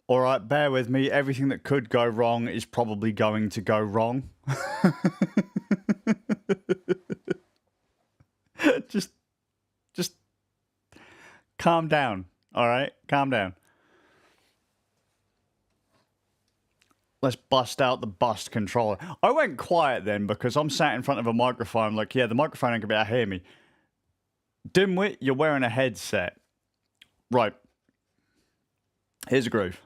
All right, bear with me. Everything that could go wrong is probably going to go wrong. just calm down. All right, calm down. Let's bust out the bust controller. I went quiet then because I'm sat in front of a microphone. Like, yeah, the microphone ain't gonna be able to hear me. Dimwit, you're wearing a headset. Right. Here's a groove.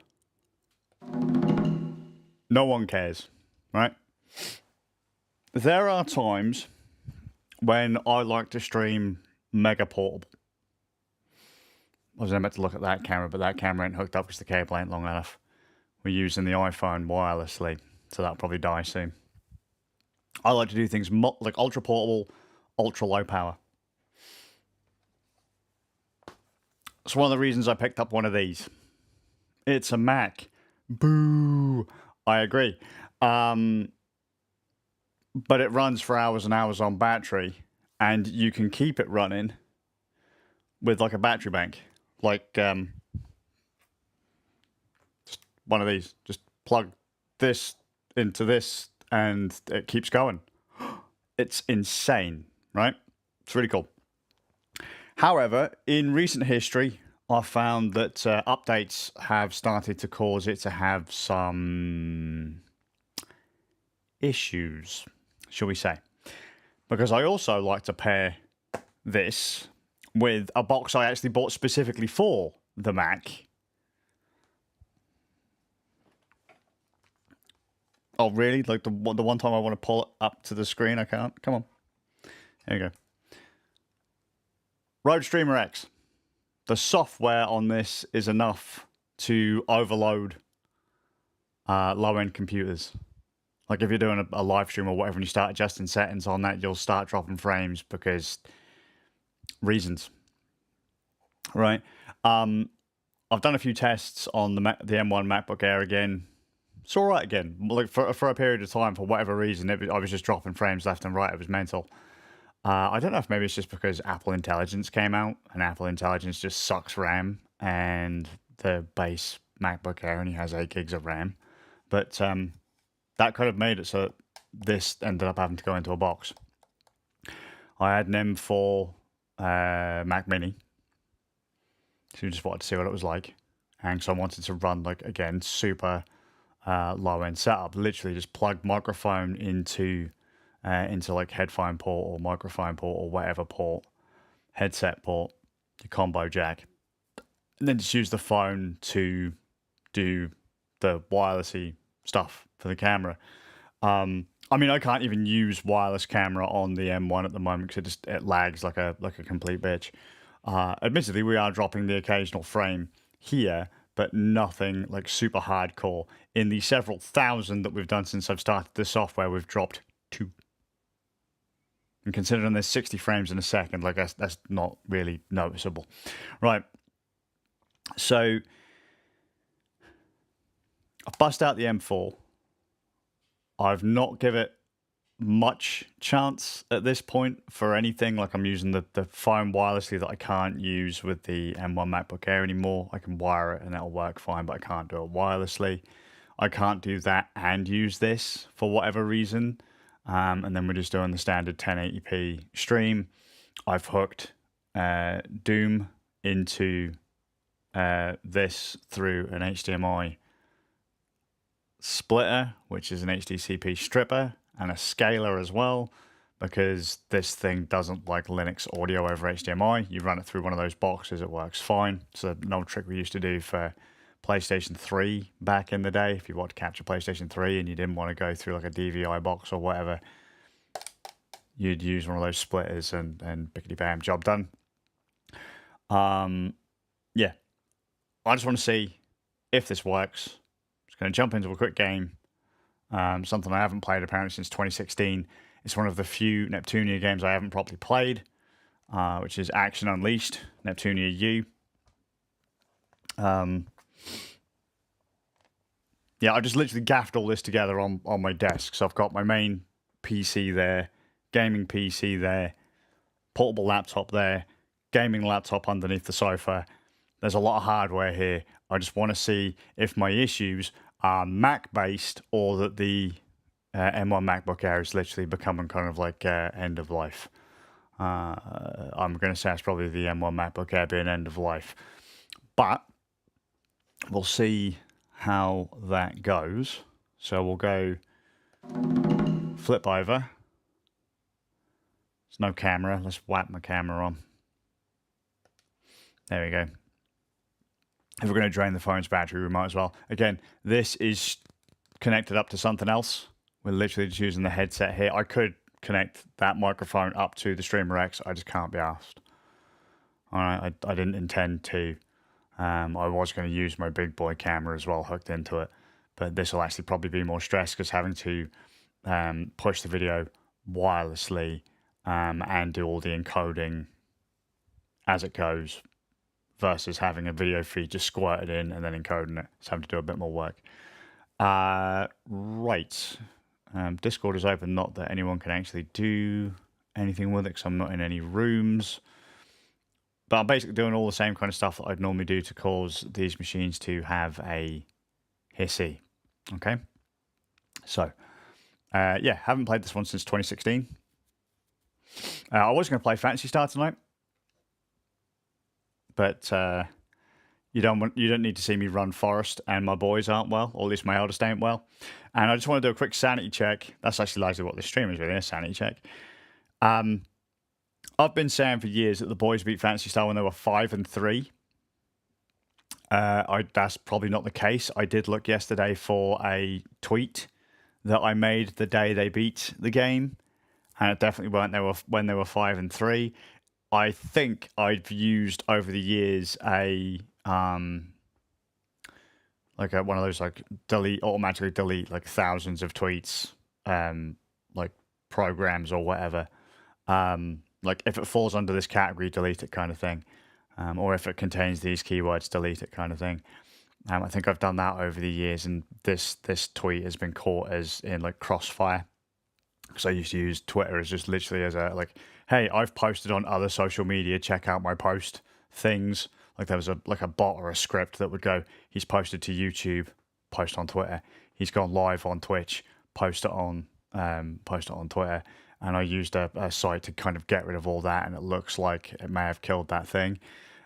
No one cares, right? There are times when I like to stream mega portable. I was about to look at that camera, but that camera ain't hooked up because the cable ain't long enough. We're using the iPhone wirelessly, so that'll probably die soon. I like to do things like ultra portable, ultra low power. It's one of the reasons I picked up one of these. It's a Mac. Boo! I agree. But it runs for hours and hours on battery, and you can keep it running with like a battery bank. Like, just one of these. Just plug this into this, and it keeps going. It's insane, right? It's really cool. However, in recent history, I found that updates have started to cause it to have some issues, shall we say. Because I also like to pair this with a box I actually bought specifically for the Mac. Oh, really? Like the one time I want to pull it up to the screen, I can't? Come on. There you go. Road Streamer X. The software on this is enough to overload low-end computers. Like if you're doing a live stream or whatever and you start adjusting settings on that, you'll start dropping frames because reasons. Right? I've done a few tests on the M1 MacBook Air again. It's all right again. Like for a period of time, for whatever reason, I was just dropping frames left and right. It was mental. I don't know if maybe it's just because Apple Intelligence came out and Apple Intelligence just sucks RAM and the base MacBook Air only has 8 gigs of RAM. But that could have made it so this ended up having to go into a box. I had an M4 Mac Mini. So we just wanted to see what it was like. And so I wanted to run, like, again, super low-end setup. Literally just plug microphone into like headphone port or microphone port or whatever port, headset port, your combo jack. And then just use the phone to do the wirelessy stuff for the camera. I mean, I can't even use wireless camera on the M1 at the moment because it lags like a complete bitch. Admittedly, we are dropping the occasional frame here, but nothing like super hardcore. In the several thousand that we've done since I've started the software, we've dropped 2. And considering there's 60 frames in a second, like that's not really noticeable. Right. So I've bust out the M4. I've not given it much chance at this point for anything. Like I'm using the phone wirelessly that I can't use with the M1 MacBook Air anymore. I can wire it and it'll work fine, but I can't do it wirelessly. I can't do that and use this for whatever reason. And then we're just doing the standard 1080p stream. I've hooked Doom into this through an HDMI splitter, which is an HDCP stripper, and a scaler as well, because this thing doesn't like Linux audio over HDMI. You run it through one of those boxes, it works fine. It's an old trick we used to do for PlayStation 3 back in the day. If you want to capture PlayStation 3 and you didn't want to go through like a DVI box or whatever, you'd use one of those splitters and bickety bam, job done. Yeah, I just want to see if this works. Just going to jump into a quick game. Something I haven't played apparently since 2016. It's one of the few Neptunia games I haven't properly played, which is Action Unleashed, Neptunia U. Yeah, I just literally gaffed all this together on my desk. So I've got my main PC there, gaming PC there, portable laptop there, gaming laptop underneath the sofa, There's a lot of hardware here. I just want to see if my issues are Mac-based or that the M1 MacBook Air is literally becoming kind of like end of life. I'm going to say it's probably the M1 MacBook Air being end of life. But we'll see how that goes. So we'll go flip over. There's no camera. Let's whack my camera on. There we go. If we're going to drain the phone's battery, we might as well. Again, this is connected up to something else. We're literally just using the headset here. I could connect that microphone up to the Streamer X. I just can't be asked. All right, I didn't intend to. I was going to use my big boy camera as well hooked into it. But this will actually probably be more stress because having to push the video wirelessly and do all the encoding as it goes versus having a video feed just squirted in and then encoding it. It's having to do a bit more work. Right. Discord is open, not that anyone can actually do anything with it because I'm not in any rooms. But I'm basically doing all the same kind of stuff that I'd normally do to cause these machines to have a hissy. Okay? So, yeah, haven't played this one since 2016. I was going to play Phantasy Star tonight. But you don't need to see me run Forest, and my boys aren't well, or at least my eldest ain't well. And I just want to do a quick sanity check. That's actually largely what this stream is really, a sanity check. I've been saying for years that the boys beat Phantasy Star when they were 5 and 3. That's probably not the case. I did look yesterday for a tweet that I made the day they beat the game, and it definitely weren't when they were 5 and 3. I think I've used over the years a one of those like automatically delete like thousands of tweets, like programs or whatever. Like if it falls under this category, delete it kind of thing, or if it contains these keywords, delete it kind of thing. I think I've done that over the years, and this tweet has been caught as in like crossfire. Because I used to use Twitter as just literally as a like, hey, I've posted on other social media, check out my post things. Like there was a bot or a script that would go, he's posted to YouTube, post on Twitter. He's gone live on Twitch, post it on Twitter. And I used a site to kind of get rid of all that, and it looks like it may have killed that thing.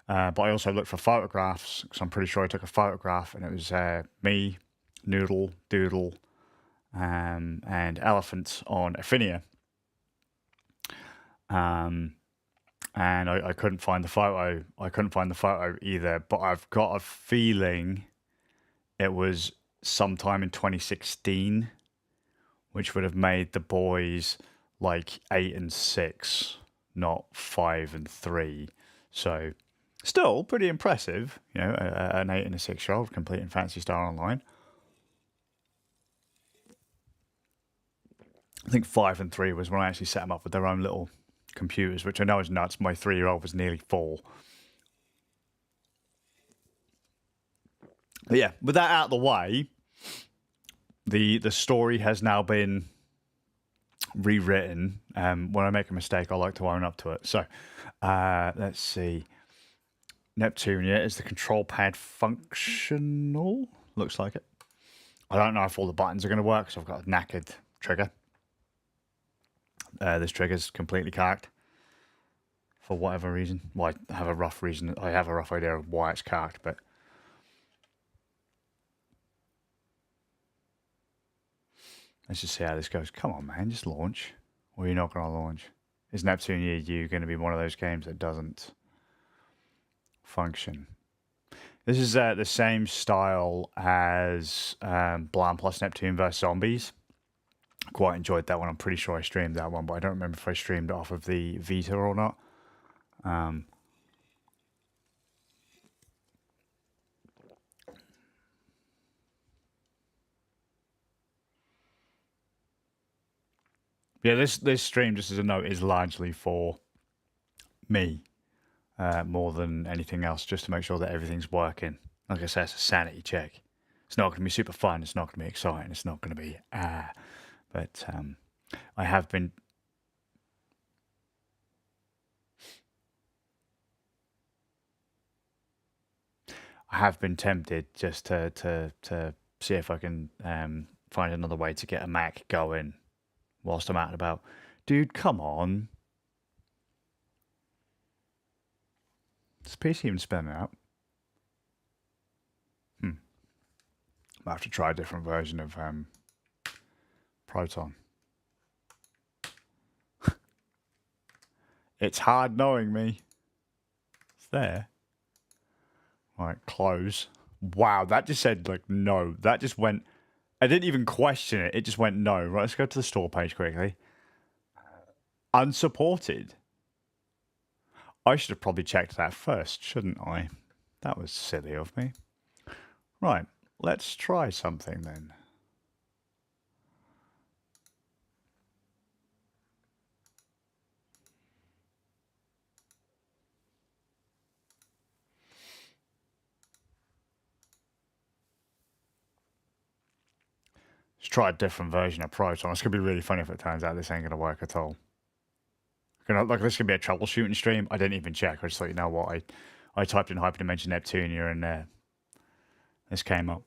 But I also looked for photographs because I'm pretty sure I took a photograph, and it was me, Noodle, Doodle, and elephants on Affinia. And I couldn't find the photo. I couldn't find the photo either, but I've got a feeling it was sometime in 2016, which would have made the boys like 8 and 6, not 5 and 3. So still pretty impressive, you know, an 8 and a 6-year-old completing Phantasy Star Online. I think 5 and 3 was when I actually set them up with their own little computers, which I know is nuts. My 3-year-old was nearly 4. But yeah, with that out of the way, the story has now been rewritten. When I make a mistake, I like to own up to it. So let's see. Neptunia, is the control pad functional? Looks like it. I don't know if all the buttons are going to work, so I've got a knackered trigger. This trigger's completely carked for whatever reason. Well, I have a rough reason. I have a rough idea of why it's carked, but let's just see how this goes. Come on, man, just launch. Or you're not going to launch. Is Neptunia U going to be one of those games that doesn't function? This is the same style as Blind plus Neptune vs. Zombies. Quite enjoyed that one. I'm pretty sure I streamed that one, but I don't remember if I streamed it off of the Vita or not. Yeah, this stream, just as a note, is largely for me more than anything else, just to make sure that everything's working. Like I said, it's a sanity check. It's not going to be super fun. It's not going to be exciting. It's not going to be but I have been. I have been tempted just to see if I can find another way to get a Mac going whilst I'm out and about. Dude, come on. Does PC even spin it out? I have to try a different version of Proton. It's hard knowing me. It's there. Right, close. Wow, that just said, like, no. That just went... I didn't even question it. It just went no. Right, let's go to the store page quickly. Unsupported. I should have probably checked that first, shouldn't I? That was silly of me. Right, let's try something then. Let's try a different version of Proton. It's going to be really funny if it turns out this ain't going to work at all. Like, this could be a troubleshooting stream. I didn't even check. I just thought, you know what? I typed in Hyperdimension Neptunia and this came up.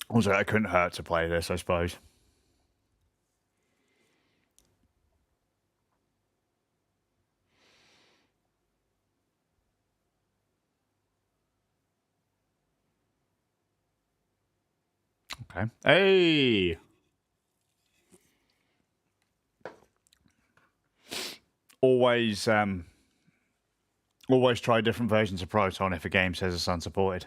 Also, it couldn't hurt to play this, I suppose. Okay. Hey! Always try different versions of Proton if a game says it's unsupported.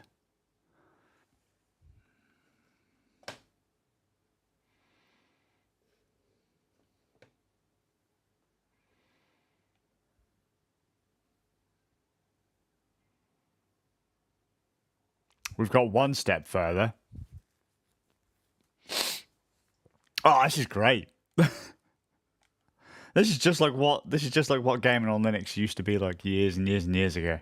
We've got one step further. Oh, this is great. This is just like what gaming on Linux used to be like years and years and years ago.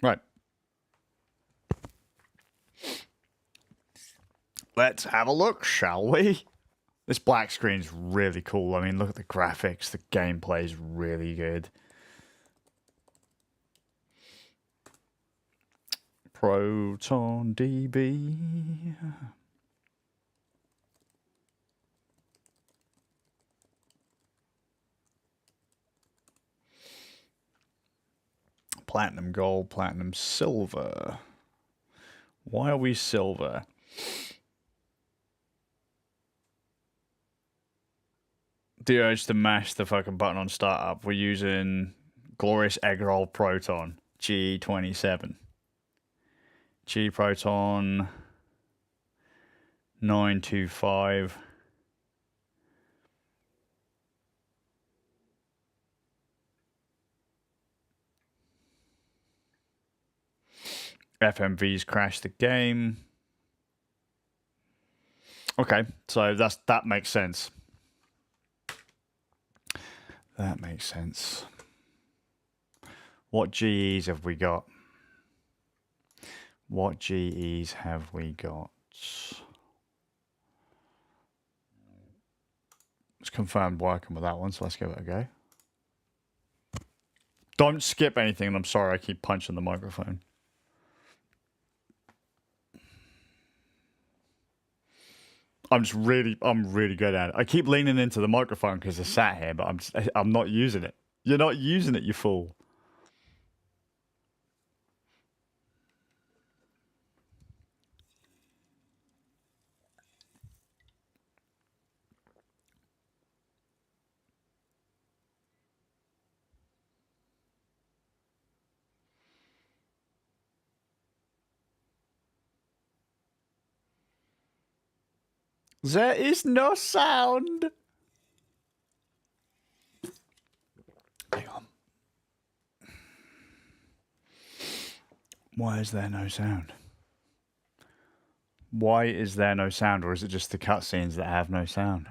Right. Let's have a look, shall we? This black screen's really cool. I mean, look at the graphics. The gameplay's really good. Proton DB. Platinum gold, platinum silver. Why are we silver? The urge to mash the fucking button on startup. We're using Glorious Eggroll Proton G27. G Proton 925. FMV's crashed the game. Okay, so that makes sense. That makes sense. What GEs have we got? What GEs have we got? It's confirmed working with that one, so let's give it a go. Don't skip anything, and I'm sorry I keep punching the microphone. I'm really good at it. I keep leaning into the microphone because I sat here, but I'm not using it. You're not using it, you fool. There is no sound. Hang on. Why is there no sound? Why is there no sound, or is it just the cutscenes that have no sound?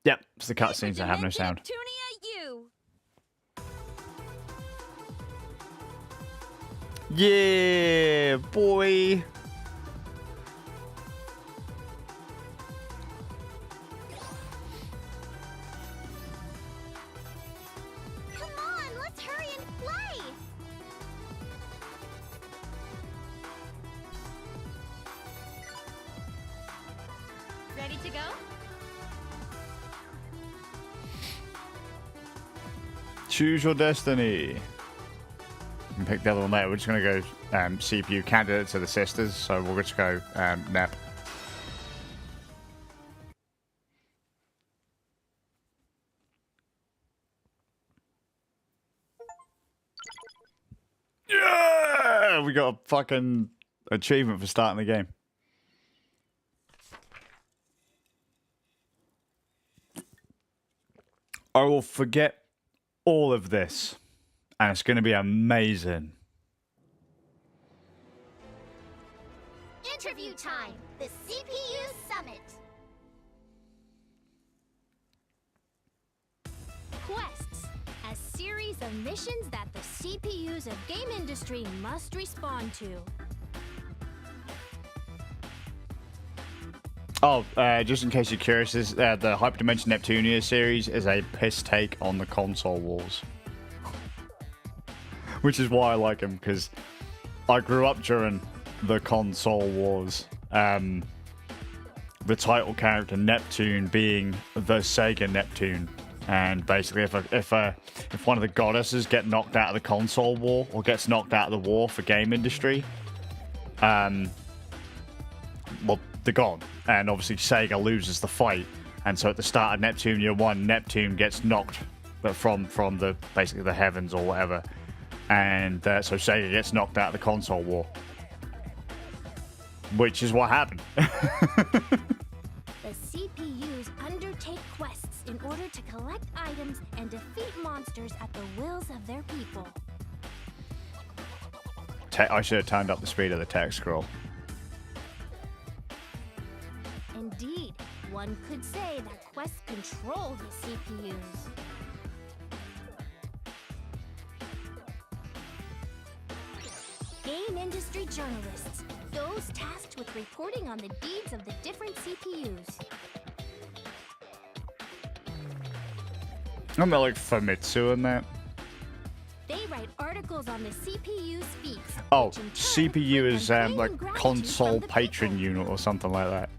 Yep, it's the cutscenes that have no sound. Neptunia U. Yeah, boy. Ready to go? Choose your destiny. You can pick the other one there. We're just going to go CPU candidate to the sisters, so we'll just go Nep. Yeah! We got a fucking achievement for starting the game. I will forget all of this, and it's going to be amazing. Interview time! The CPU Summit! Quests, a series of missions that the CPUs of game industry must respond to. Oh, just in case you're curious, the Hyperdimension Neptunia series is a piss take on the console wars. Which is why I like them, because I grew up during the console wars. The title character Neptune being the Sega Neptune. And basically, if one of the goddesses get knocked out of the console war, or gets knocked out of the war for game industry, well, they're gone. And obviously Sega loses the fight, and so at the start of Neptunia 1, Neptune gets knocked from the basically the heavens or whatever, and so Sega gets knocked out of the console war, which is what happened. The CPUs undertake quests in order to collect items and defeat monsters at the wills of their people. I should have turned up the speed of the text scroll. Indeed, one could say that quests control the CPUs. Game industry journalists, those tasked with reporting on the deeds of the different CPUs. I'm not like Famitsu in that. They write articles on the CPU's feats. Oh, which in turn CPU bring is them like fame and gratitude console from the patron people. unit or something like that.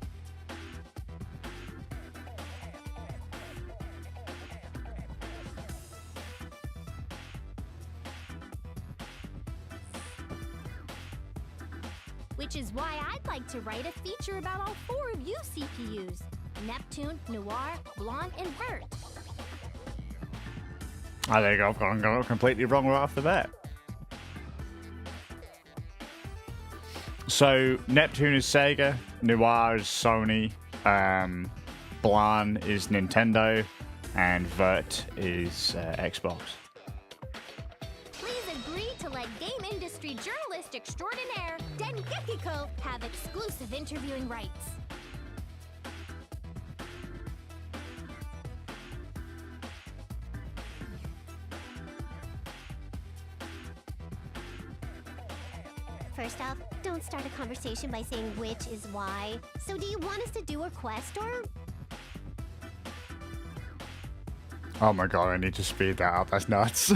Which is why I'd like to write a feature about all four of you CPUs. Neptune, Noir, Blanc, and Vert. I think I've gone completely wrong right off the bat. So, Neptune is Sega, Noir is Sony, Blanc is Nintendo, and Vert is Xbox. Please agree to let game industry journalist extraordinaire Dengekiko have exclusive interviewing rights. First off, don't start a conversation by saying which is why. So do you want us to do a quest or... Oh my god, I need to speed that up. That's nuts.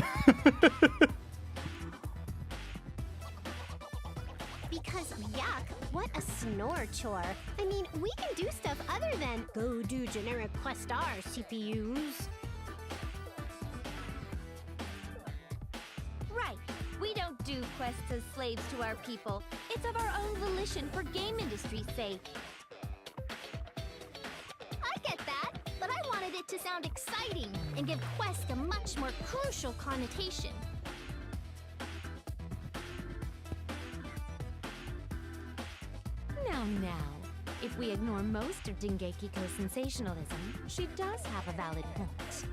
Because, yuck, what a snore chore. I mean, we can do stuff other than go do generic quest R, CPUs. Right. We don't do quests as slaves to our people. It's of our own volition for game industry's sake. I get that, but I wanted it to sound exciting and give quest a much more crucial connotation. Now, if we ignore most of Dengekiko's sensationalism, she does have a valid point.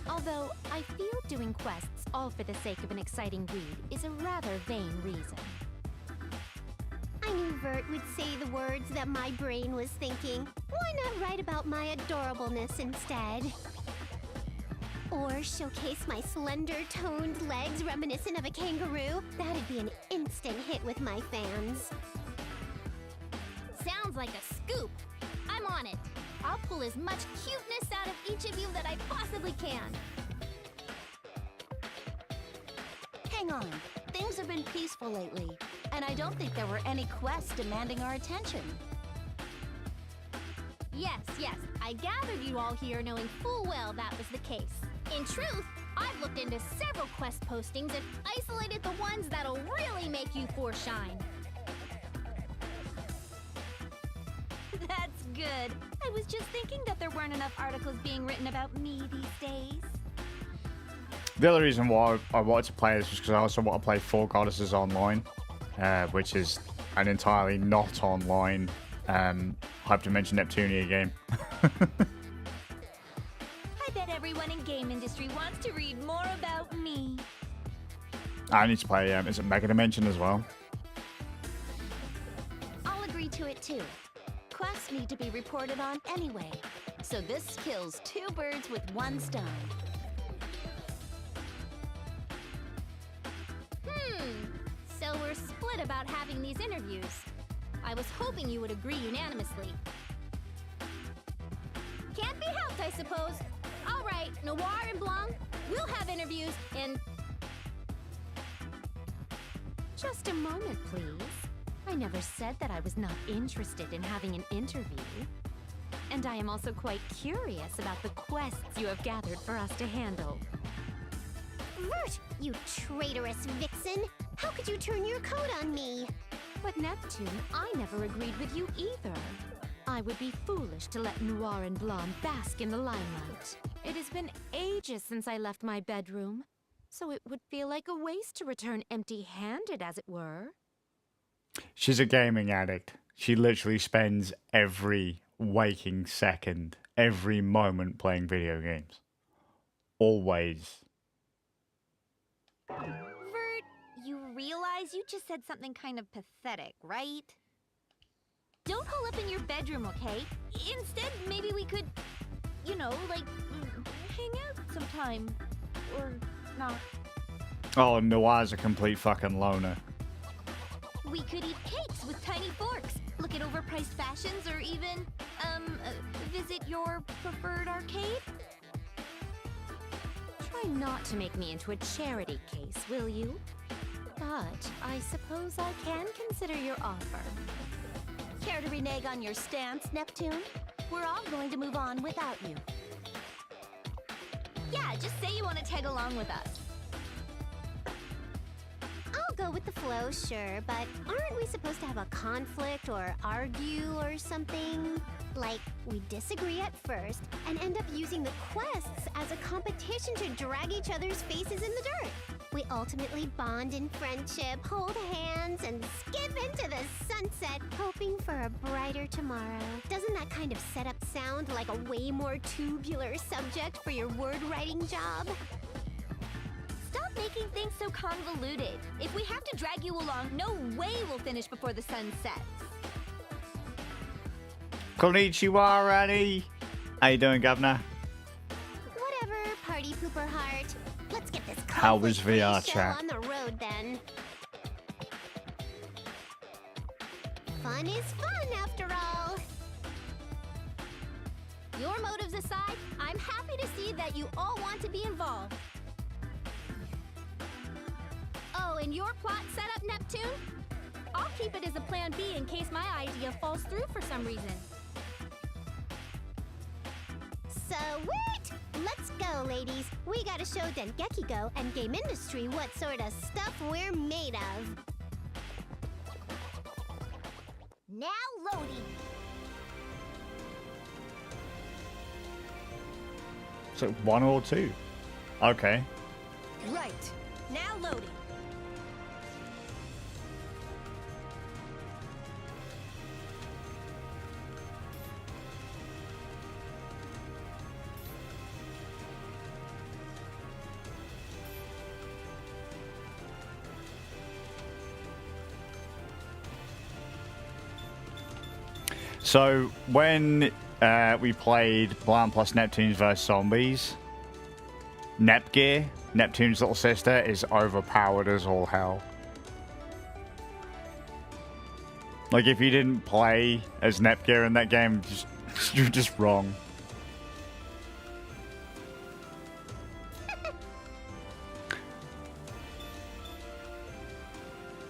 Although, I feel doing quests all for the sake of an exciting read is a rather vain reason. I knew Vert would say the words that my brain was thinking. Why not write about my adorableness instead? Or showcase my slender, toned legs reminiscent of a kangaroo? That'd be an instant hit with my fans. Sounds like a scoop. I'm on it. I'll pull as much cuteness out of each of you that I possibly can. Hang on. Things have been peaceful lately, and I don't think there were any quests demanding our attention. Yes, yes, I gathered you all here knowing full well that was the case. In truth, I've looked into several quest postings and isolated the ones that'll really make you shine. That's good. I was just thinking that there weren't enough articles being written about me these days. The other reason why I wanted to play this was because I also want to play Four Goddesses Online, which is an entirely not online Hyperdimension Neptunia game. I bet everyone in game industry wants to read more about me. I need to play, is it Mega Dimension as well? I'll agree to it too. Quests need to be reported on anyway. So this kills two birds with one stone. So we're split about having these interviews. I was hoping you would agree unanimously. Can't be helped, I suppose. All right, Noir and Blanc, we'll have interviews and... Just a moment, please. I never said that I was not interested in having an interview. And I am also quite curious about the quests you have gathered for us to handle. Vert, you traitorous vixen! How could you turn your coat on me? But Neptune, I never agreed with you either. I would be foolish to let Noir and Blonde bask in the limelight. It has been ages since I left my bedroom, so it would feel like a waste to return empty-handed, as it were. She's a gaming addict. She literally spends every waking second, every moment playing video games. Always. Vert, you realize you just said something kind of pathetic, right? Don't hole up in your bedroom, okay? Instead, maybe we could, you know, like, hang out sometime. Or not. Oh, Noir's a complete fucking loner. We could eat cakes with tiny forks, look at overpriced fashions, or even, visit your preferred arcade? Try not to make me into a charity case, will you? But I suppose I can consider your offer. Care to renege on your stance, Neptune? We're all going to move on without you. Yeah, just say you want to tag along with us. I'll go with the flow, sure, but aren't we supposed to have a conflict or argue or something? Like, we disagree at first and end up using the quests as a competition to drag each other's faces in the dirt. We ultimately bond in friendship, hold hands, and skip into the sunset, hoping for a brighter tomorrow. Doesn't that kind of setup sound like a way more tubular subject for your word-writing job? Stop making things so convoluted. If we have to drag you along, no way we'll finish before the sun sets. Konnichiwa, Ranny. How you doing, Governor? Whatever, party pooper heart. Let's get this How was conflict-free VR show chat? on the road then. Fun is fun, after all. Your motives aside, I'm happy to see that you all want to be involved. Oh, and your plot setup, Neptune? I'll keep it as a plan B in case my idea falls through for some reason. Sweet! Let's go, ladies. We gotta show Dengeki and game industry what sort of stuff we're made of. Now loading. So 1 or 2? Okay. Right. Now loading. So when we played Blind plus Neptunes vs Zombies, Nepgear, Neptune's little sister, is overpowered as all hell. Like, if you didn't play as Nepgear in that game, you're just wrong.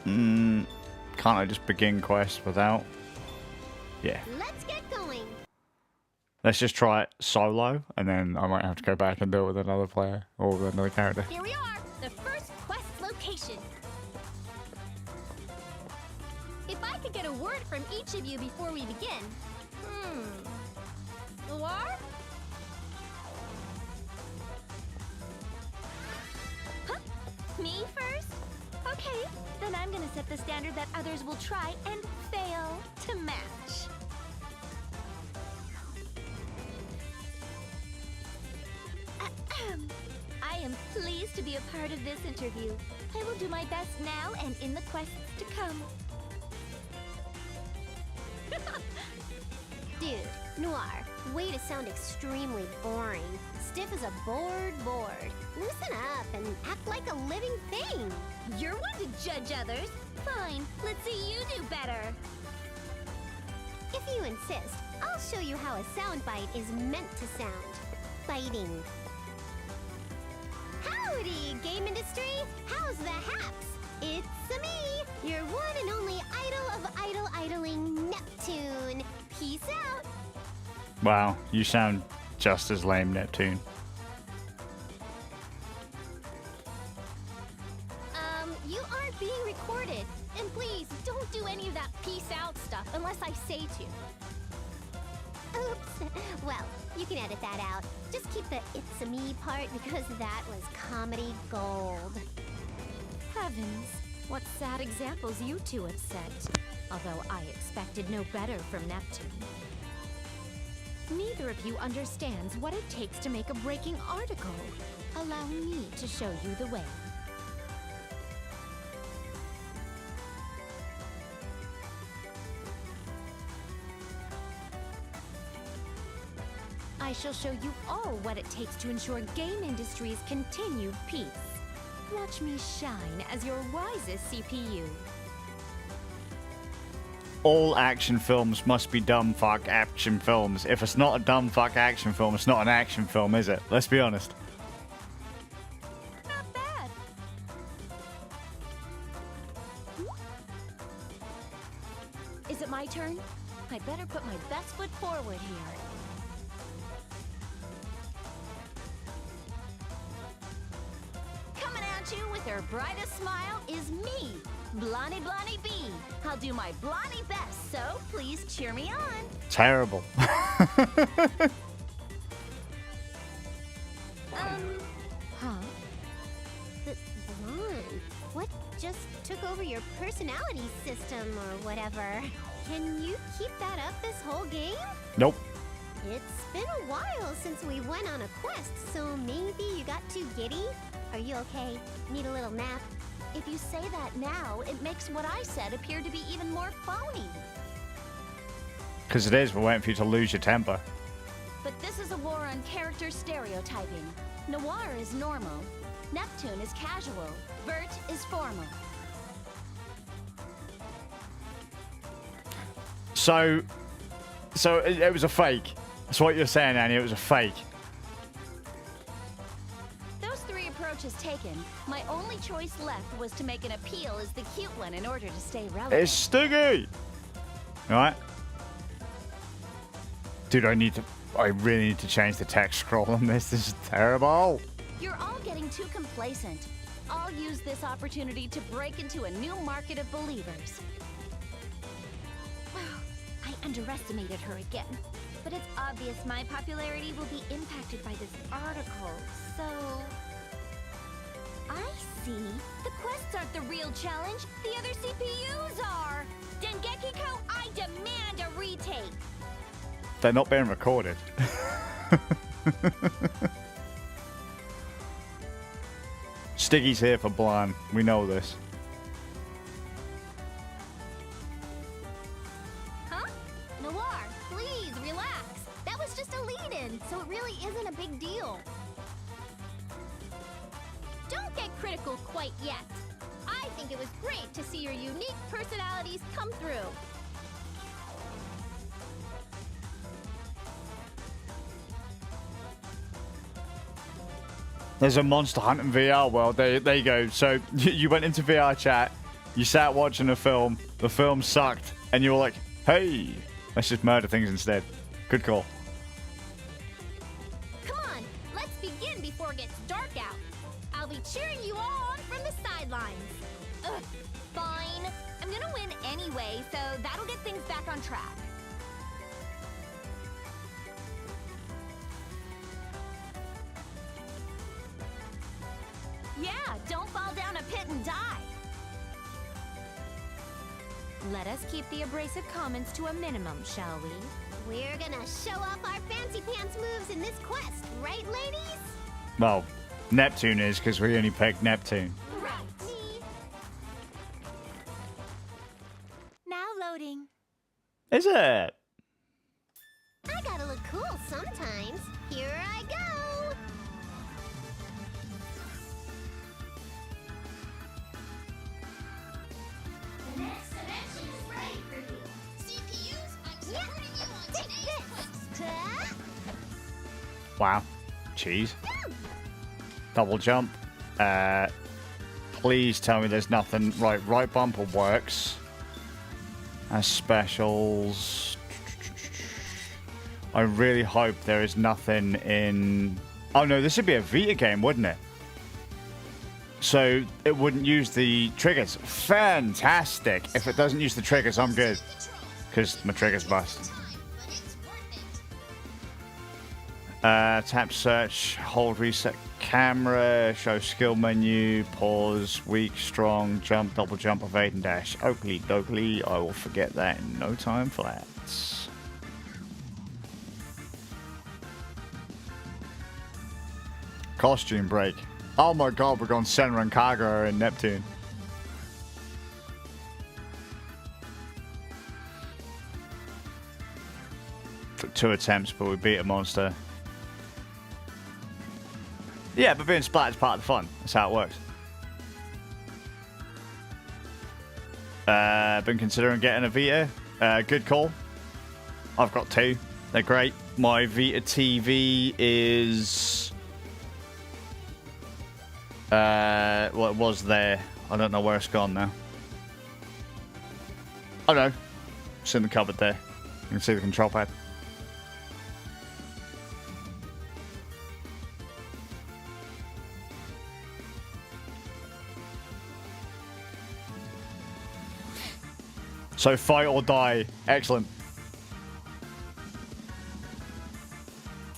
Can't I just begin quest without? Yeah. Let's get going. Let's just try it solo, and then I might have to go back and do it with another player or with another character. Here we are, the first quest location. If I could get a word from each of you before we begin. Noir? Huh? Me first? Okay, then I'm gonna set the standard that others will try and fail to match. I am pleased to be a part of this interview. I will do my best now and in the quests to come. Dude, Noir, way to sound extremely boring. Stiff as a board. Loosen up and act like a living thing. You're one to judge others. Fine, let's see you do better. If you insist, I'll show you how a soundbite is meant to sound. Biting. Howdy, game industry! How's the haps? It's me, your one and only idol of idling Neptune. Peace out. Wow, you sound just as lame, Neptune. You aren't being recorded. And please, don't do any of that peace out stuff unless I say to. Oops. Well, you can edit that out. Just keep the "it's a me" part because that was comedy gold. Heavens, what sad examples you two have set. Although I expected no better from Neptune. Neither of you understands what it takes to make a breaking article. Allow me to show you the way. I shall show you all what it takes to ensure game industry's continued peace. Watch me shine as your wisest CPU. All action films must be dumb fuck action films. If it's not a dumb fuck action film, it's not an action film, is it? Let's be honest. Not bad. Is it my turn? I better put my best foot forward here. Coming at you with her brightest smile is me, Blondie B. I'll do my Blondie best, so please cheer me on. Terrible. Huh? Blonde, what just took over your personality system or whatever? Can you keep that up this whole game? Nope. It's been a while since we went on a quest, so maybe you got too giddy? Are you okay? Need a little nap? If you say that now, it makes what I said appear to be even more phony. Because it is, we're waiting for you to lose your temper. But this is a war on character stereotyping. Noir is normal. Neptune is casual. Vert is formal. So it was a fake. That's what you're saying, Annie. It was a fake. Those three approaches taken, my only choice left was to make an appeal as the cute one in order to stay relevant. It's Stiggy! Alright. Dude, I really need to change the text scroll on this. This is terrible. You're all getting too complacent. I'll use this opportunity to break into a new market of believers. I underestimated her again. But it's obvious my popularity will be impacted by this article, so... I see. The quests aren't the real challenge. The other CPUs are. Dengeki-ko, I demand a retake. They're not being recorded. Stiggy's here for Blan. We know this. Huh? Noir, please relax. That was just a lead-in, so it really isn't a big deal. Don't get critical quite yet. I think it was great to see your unique personalities come through. There's a Monster Hunter VR world. There you go. So you went into VR chat, you sat watching a film, the film sucked, and you were like, hey, let's just murder things instead. Good call. before it gets dark out. I'll be cheering you all on from the sidelines. Ugh, fine. I'm gonna win anyway, so that'll get things back on track. Yeah, don't fall down a pit and die. Let us keep the abrasive comments to a minimum, shall we? We're gonna show off our fancy pants moves in this quest, right, ladies? Well, Neptune is, because we only picked Neptune. Right. Now loading. Is it? I gotta look cool sometimes. Here I go. The next dimension is ready for you. CPUs, I'm supporting you on today's quest. Wow. Cheese. Double jump. Please tell me there's nothing. Right bumper works. As specials. I really hope there is nothing in... Oh no, this would be a Vita game, wouldn't it? So it wouldn't use the triggers. Fantastic. If it doesn't use the triggers, I'm good. Because my triggers bust. Tap search, hold reset camera, show skill menu, pause, weak, strong, jump, double jump, evade and dash. Oakley dokley, I will forget that in no time flat. Costume break. Oh my god, we're going Senra and Kagura in Neptune. Took 2 attempts, but we beat a monster. Yeah, but being splat is part of the fun. That's how it works. Been considering getting a Vita. Good call. I've got 2. They're great. My Vita TV is... well, it was there. I don't know where it's gone now. Oh no. It's in the cupboard there. You can see the control pad. So fight or die. Excellent.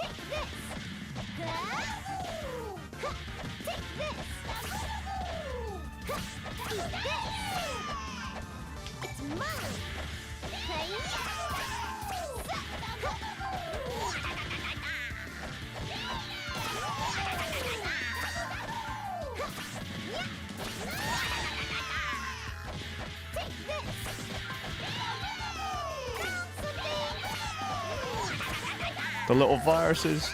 Take this. Take this. Eat this. It's mine. Take this. The little viruses.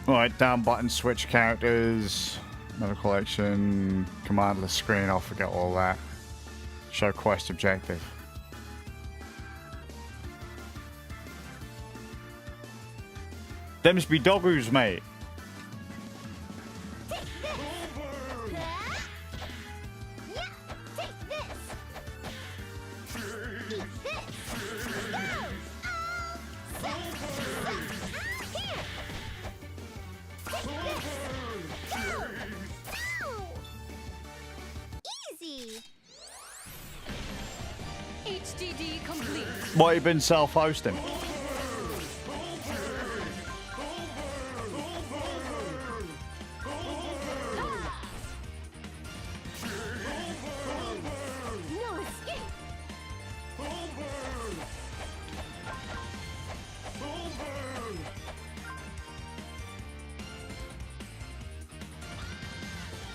Alright, down button, switch characters, another collection, command the screen, I'll forget all that. Show quest objective. Them's be doggoos, mate. HDD complete. What, you been self-hosting? No escape.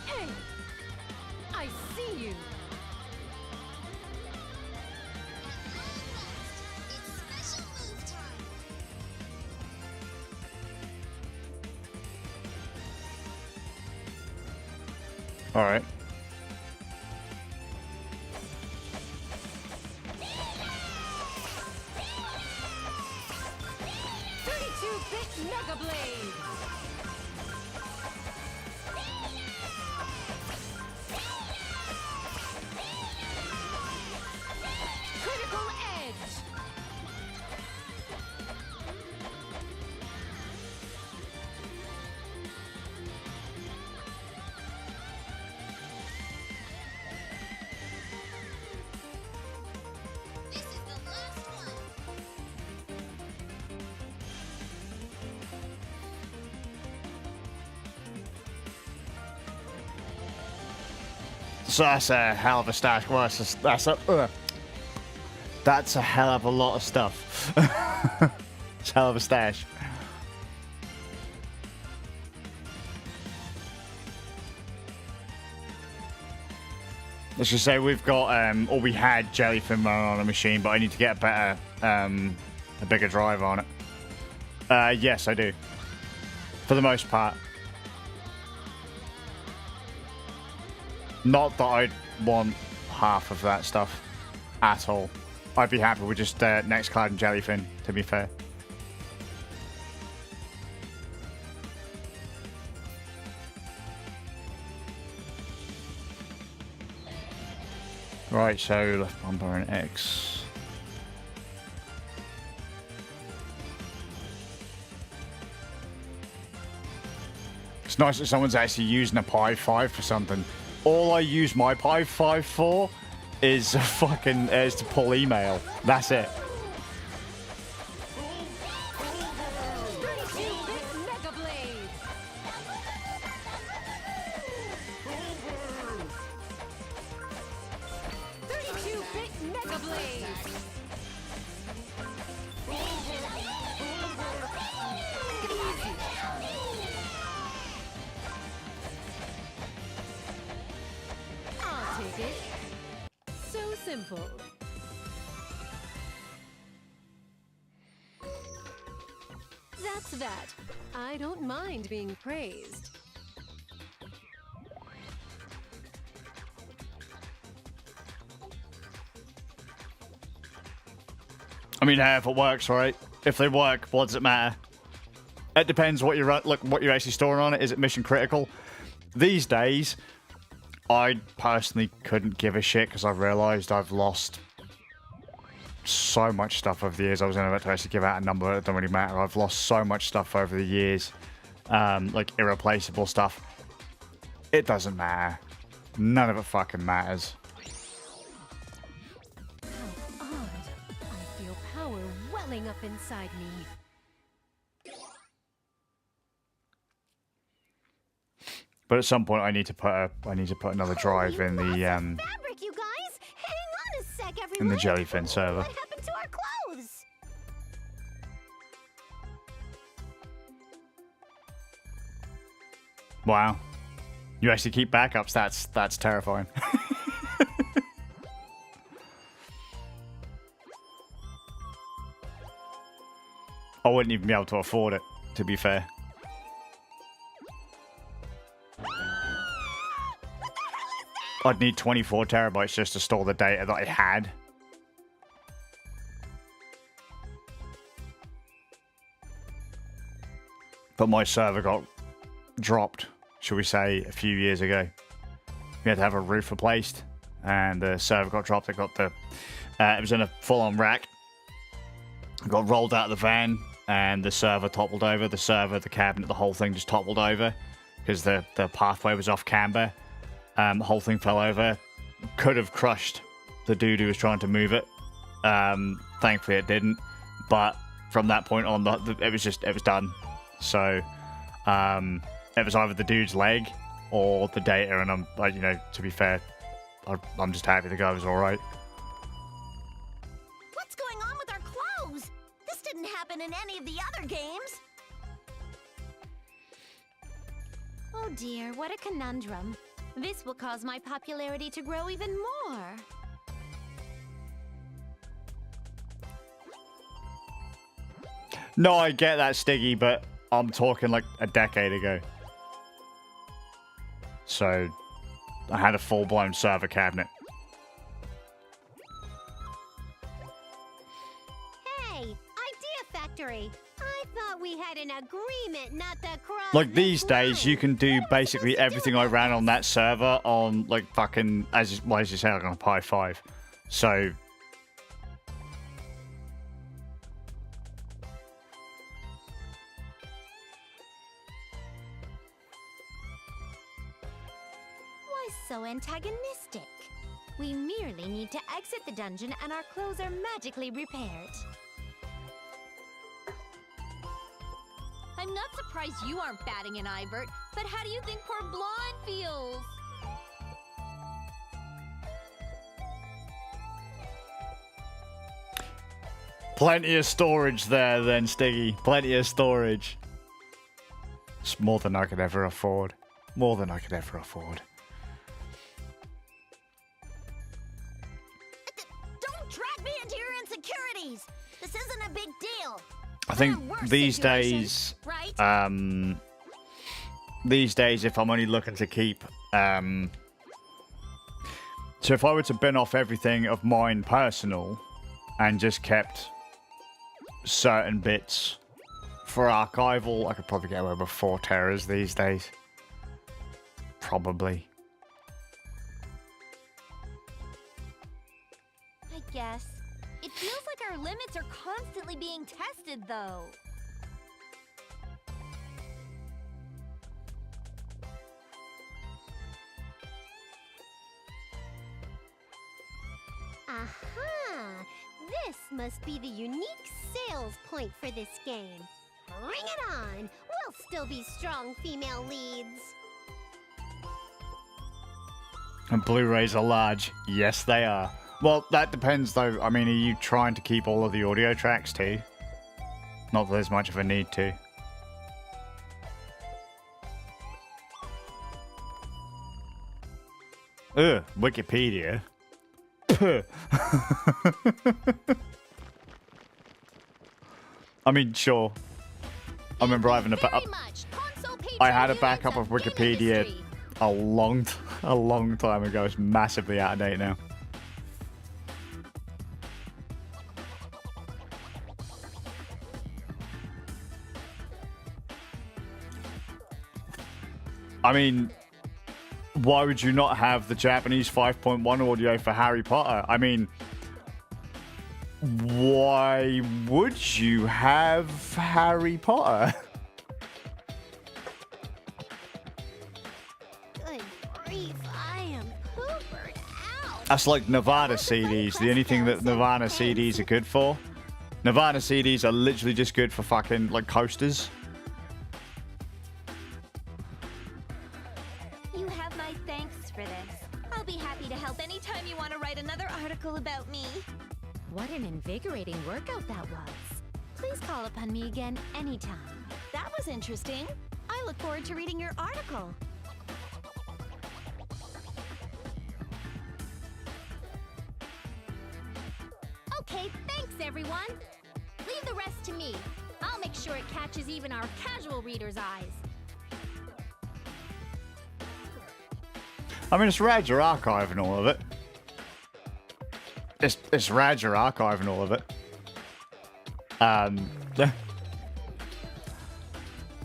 Hey, I see you. It's All right. Mega Blade! Critical Edge! This is the last one. So that's a hell of a stash. Well, that's a hell of a lot of stuff. It's a hell of a stash. Let's just say we've got, or we had Jellyfin running on a machine, but I need to get a better, a bigger drive on it. Yes, I do. For the most part. Not that I'd want half of that stuff at all. I'd be happy with just Next Cloud and Jellyfin, to be fair. Right, so left bumper and X. It's nice that someone's actually using a Pi 5 for something. All I use my Pi 5 for is is to pull email. That's it. Mega Blade! Mega Blade! I'll take it. So simple. That's that. I don't mind being praised. I mean, if it works, right? If they work, what does it matter? It depends what you're what you're actually storing on it. Is it mission critical? These days, I personally couldn't give a shit because I've realised I've lost so much stuff over the years. I was about to actually give out a number. It don't really matter. I've lost so much stuff over the years, like irreplaceable stuff. It doesn't matter. None of it fucking matters. How odd. I feel power welling up inside me. But at some point, I need to put another drive in the Fabric, you guys! Hang on a sec, everyone! in the Jellyfin server. What happened to our clothes? Wow, you actually keep backups. That's terrifying. I wouldn't even be able to afford it, to be fair. I'd need 24 terabytes just to store the data that I had. But my server got dropped, shall we say, a few years ago. We had to have a roof replaced, and the server got dropped. It got it was in a full-on rack. It got rolled out of the van, and the server toppled over. The server, the cabinet, the whole thing just toppled over because the pathway was off camber. The whole thing fell over. Could have crushed the dude who was trying to move it. Thankfully, it didn't. But from that point on, it was done. So it was either the dude's leg or the data. And to be fair, I'm just happy the guy was all right. What's going on with our clothes? This didn't happen in any of the other games. Oh dear, what a conundrum. This will cause my popularity to grow even more. No, I get that, Stiggy, but I'm talking like a decade ago. So, I had a full-blown server cabinet. Hey, Idea Factory. I thought we had an agreement not to cross. Like, this these days, line. you can do What are we basically supposed to do everything I about ran on this? that server on, like, fucking, as you say, like on a Pi 5. So... Why so antagonistic? We merely need to exit the dungeon and our clothes are magically repaired. I'm not surprised you aren't batting an eye, Bert, but how do you think poor Blonde feels? Plenty of storage there then, Stiggy. Plenty of storage. It's more than I could ever afford. More than I could ever afford. Don't drag me into your insecurities. This isn't a big deal. I think There are worse these situations, days, right? these days, if I'm only looking to keep, so if I were to bin off everything of mine personal and just kept certain bits for archival, I could probably get away with 4 terrors these days. Probably. I guess. It feels like our limits are constantly being tested, though. Aha! This must be the unique sales point for this game. Bring it on! We'll still be strong female leads. And Blu-rays are large. Yes, they are. Well, that depends, though. I mean, are you trying to keep all of the audio tracks, too? Not that there's much of a need to. Ugh, Wikipedia. Puh. I mean, sure. I remember having a backup. I had a backup of Wikipedia a long time ago. It's massively out of date now. I mean, why would you not have the Japanese 5.1 audio for Harry Potter? I mean, why would you have Harry Potter? Good grief, I am poopered out. That's like Nirvana CDs. The only thing that Nirvana CDs are good for. Nirvana CDs are literally just good for fucking, like, coasters. You have my thanks for this. I'll be happy to help anytime you want to write another article about me. What an invigorating workout that was. Please call upon me again anytime. That was interesting. I look forward to reading your article. Okay, thanks everyone. Leave the rest to me. I'll make sure it catches even our casual readers' eyes. I mean, it's rad you're archiving all of it. It's rad you're archiving all of it.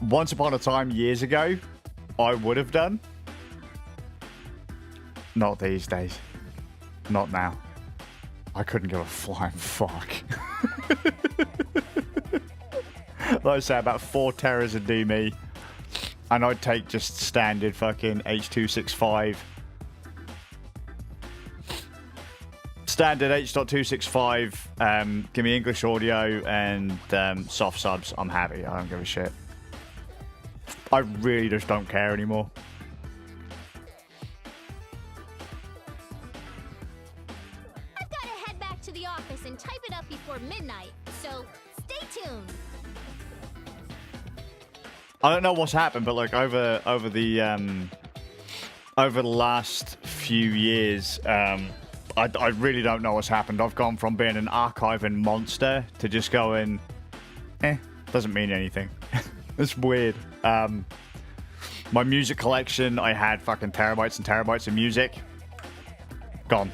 Once upon a time, years ago, I would have done. Not these days. Not now. I couldn't give a flying fuck. Like I say, about 4 terrors would do me. And I'd take just standard fucking H.265. Standard H.265. Give me English audio and soft subs. I'm happy. I don't give a shit. I really just don't care anymore. I've got to head back to the office and type it up before midnight, so stay tuned. I don't know what's happened, but like over the last few years, I really don't know what's happened. I've gone from being an archiving monster to just going, doesn't mean anything. It's weird. My music collection, I had fucking terabytes and terabytes of music. Gone.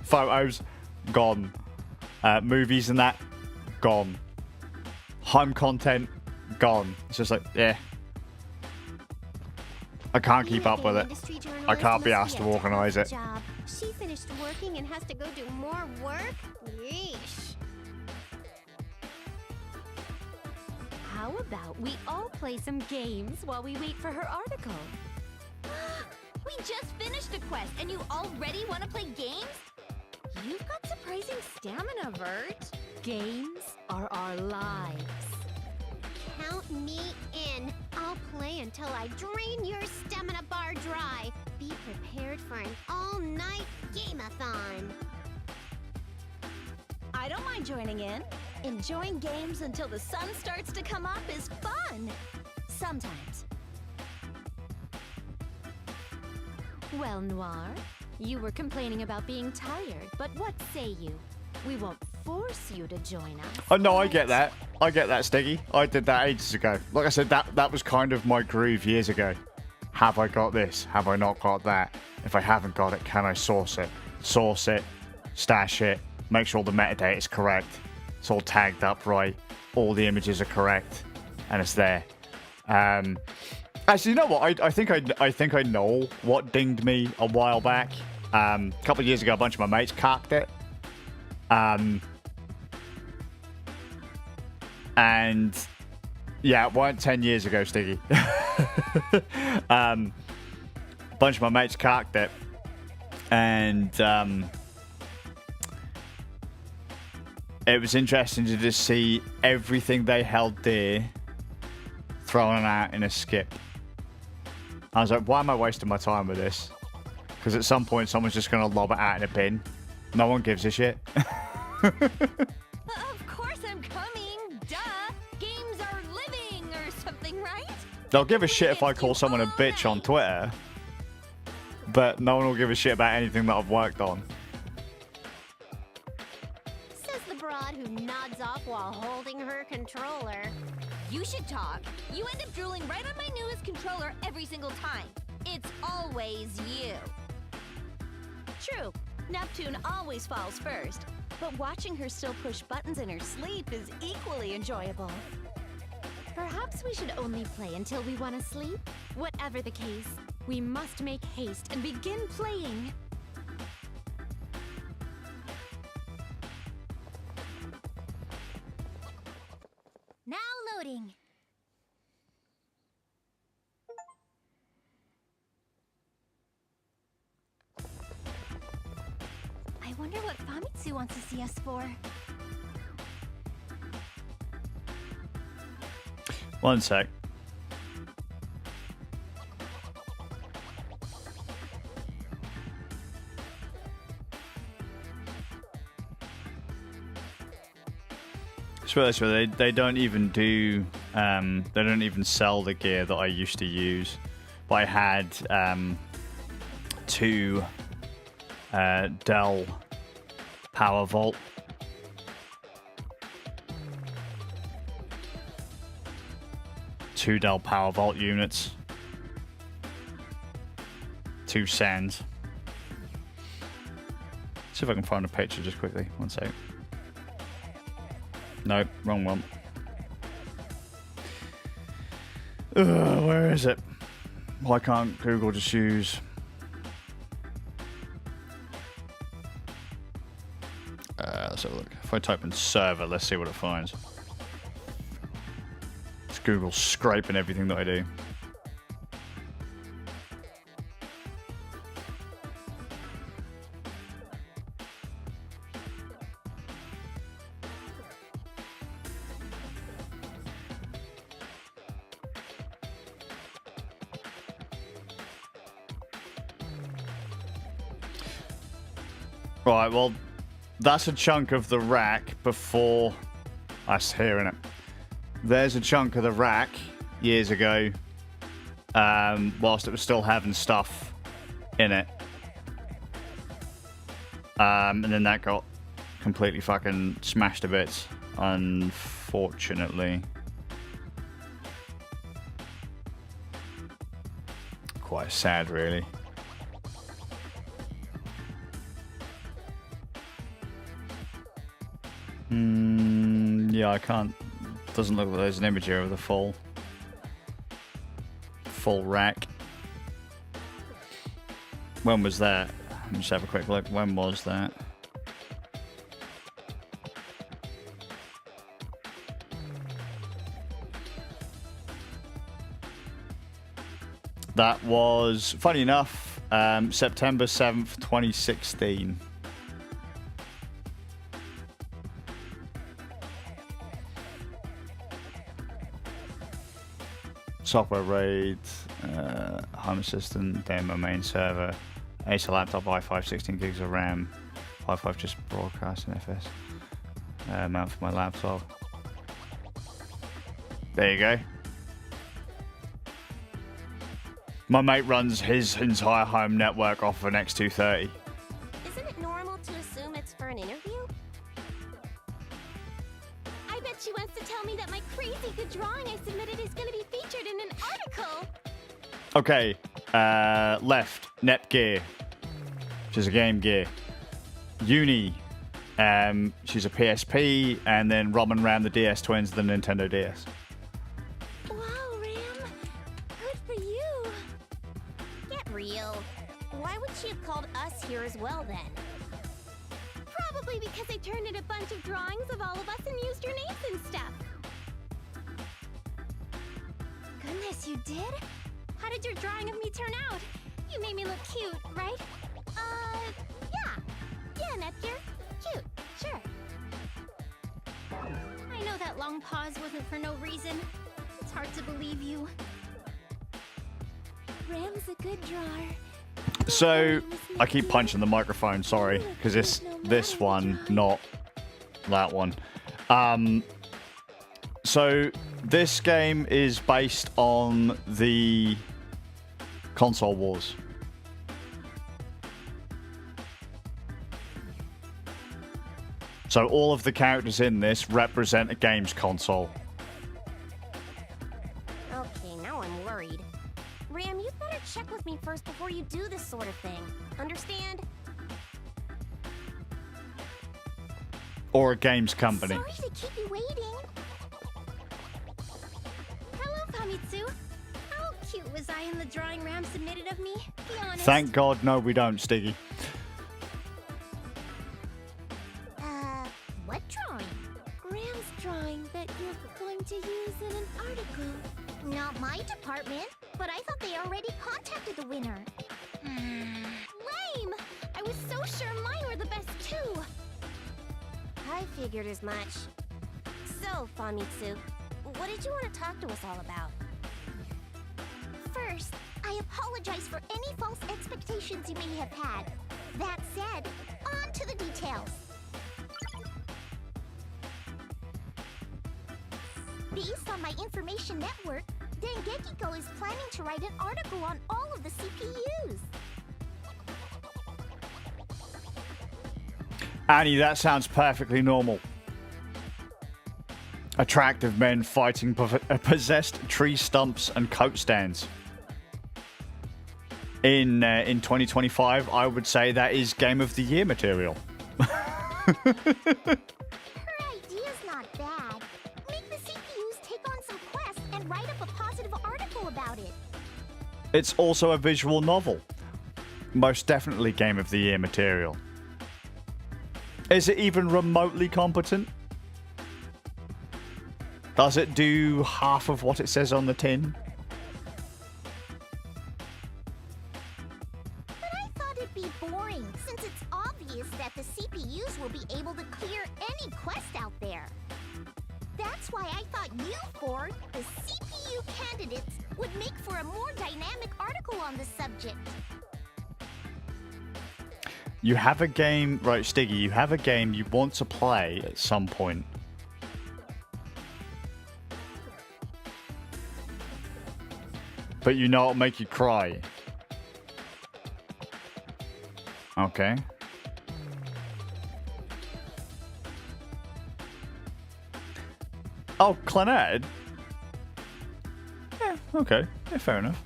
Photos, gone. Movies and that, gone. Home content, gone. It's just like, yeah. I can't keep up with it. I can't be asked to organise it. Job. She finished working and has to go do more work? Yeesh. How about we all play some games while we wait for her article? We just finished a quest and you already want to play games? You've got surprising stamina, Vert. Games are our lives. Count me in. I'll play until I drain your stamina bar dry. Be prepared for an all-night game-a-thon. I don't mind joining in. Enjoying games until the sun starts to come up is fun. Sometimes. Well, Noir, you were complaining about being tired, but what say you? We won't force you to join us. Oh, no, I get that. I get that, Stiggy. I did that ages ago. Like I said, that was kind of my groove years ago. Have I got this? Have I not got that? If I haven't got it, can I source it? Source it, stash it, make sure the metadata is correct. It's all tagged up right. All the images are correct, and it's there. Actually, you know what? I think I know what dinged me a while back. A couple of years ago, a bunch of my mates cocked it. And yeah, it weren't 10 years ago, Stiggy. A bunch of my mates cocked it, and it was interesting to just see everything they held dear thrown out in a skip. I was like, why am I wasting my time with this? Because at some point, someone's just going to lob it out in a bin. No one gives a shit. Of course I'm coming, duh! Games are living or something, right? They'll give a shit if I call someone a bitch on Twitter. But no one will give a shit about anything that I've worked on. Says the broad who nods off while holding her controller. You should talk. You end up drooling right on my newest controller every single time. It's always you. True. Neptune always falls first, but watching her still push buttons in her sleep is equally enjoyable. Perhaps we should only play until we want to sleep? Whatever the case, we must make haste and begin playing. Now loading. I wonder what Famitsu wants to see us for. One sec. So they don't even do they don't even sell the gear that I used to use. But I had two Dell Power Vault. Two Dell Power Vault units. Two Sands. See if I can find a picture just quickly. One sec. Nope, wrong one. Where is it? Why can't Google just use... let's have a look. If I type in server, let's see what it finds. It's Google scraping everything that I do. Right, well, that's a chunk of the rack before us hearing it. There's a chunk of the rack years ago, whilst it was still having stuff in it. And then that got completely fucking smashed to bits, unfortunately. quite sad, really. Yeah, I can't. Doesn't look like there's an image here of the full rack. When was that? Let me just have a quick look. When was that? That was, funny enough, September 7th, 2016. Software RAID, Home Assistant, demo main server, Acer laptop, i5, 16 gigs of RAM, i5 just broadcasting FS, mount for my laptop. There you go. My mate runs his entire home network off of an X230. Isn't it normal to assume it's for an interview? I bet she wants to tell me that my crazy good drawing I submitted is going to be featured in an article. Okay, left, Netgear. She's a Game Gear. Uni, she's a PSP, and then Robin ran the DS Twins, the Nintendo DS. Wow, Ram. Good for you. Get real. Why would she have called us here as well then? Probably because I turned in a bunch of drawings of all of us and used your names and stuff. Goodness, you did? How did your drawing of me turn out? You made me look cute, right? Yeah, Netgear. Cute, sure. I know that long pause wasn't for no reason. It's hard to believe you. Ram's a good drawer. So, I keep punching the microphone, sorry, because it's this one, not that one. So, this game is based on the console wars. So, all of the characters in this represent a games console. Okay, now I'm worried. Ram, you'd better check with me first before you do this sort of thing. Understand? Or a games company. Sorry to keep you waiting. Hello, Famitsu. How cute was I in the drawing Ram submitted of me? Be honest. Thank God, no, we don't, Stiggy. What drawing? Ram's drawing that you're going to use in an article. Not my department, but I thought they already contacted the winner. Lame! I was so sure mine were the best too. I figured as much. So, Famitsu, what did you want to talk to us all about? First, I apologize for any false expectations you may have had. That said, on to the details. Based on my information network, Dengekiko is planning to write an article on all of the CPUs. Annie, that sounds perfectly normal. Attractive men fighting possessed tree stumps and coat stands. In 2025, I would say that is Game of the Year material. Her idea's not bad. Make the CPUs take on some quests and write up a positive article about it. It's also a visual novel. Most definitely Game of the Year material. Is it even remotely competent? Does it do half of what it says on the tin? But I thought it'd be boring, since it's obvious that the CPUs will be able to clear any quest out there. That's why I thought you four, the CPU candidates, would make for a more dynamic article on the subject. You have a game, right, Stiggy, you have a game you want to play at some point. But you know it'll make you cry. Okay. Oh, Clannad? Yeah, okay. Yeah, fair enough.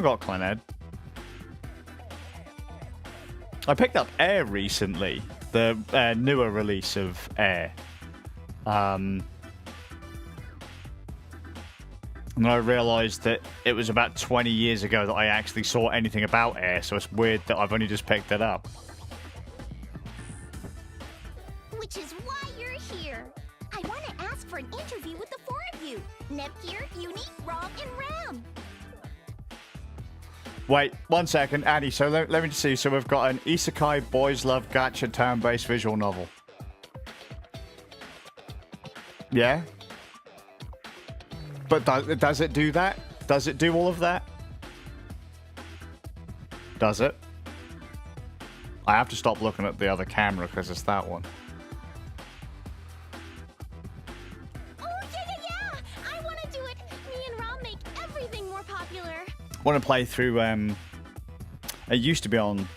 got Clannad. I picked up Air recently, the newer release of Air. And I realised that it was about 20 years ago that I actually saw anything about Air, so it's weird that I've only just picked it up. Which is why you're here. I want to ask for an interview with the four of you. Nepgear, Uni, Rom, and Ram. Wait, 1 second, Annie, so let me just see. So we've got an Isekai Boys Love Gacha turn-based visual novel. Yeah? But does it do that? Does it do all of that? Does it? I have to stop looking at the other camera because it's that one. Oh, yeah. I want to do it. Me and Rom make everything more popular. Want to play through? It used to be on.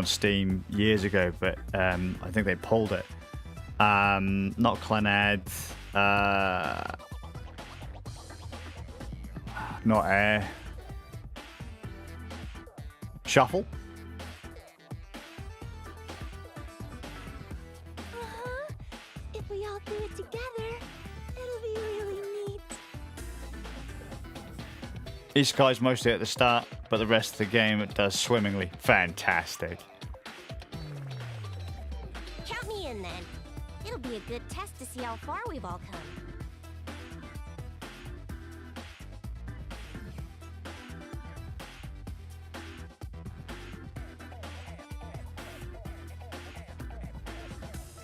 Steam years ago, but I think they pulled it. Not Clannad. Not Air. Shuffle. If we all do it together, it'll be really neat. Isekai's mostly at the start, but the rest of the game it does swimmingly. Fantastic. Count me in then. It'll be a good test to see how far we've all come.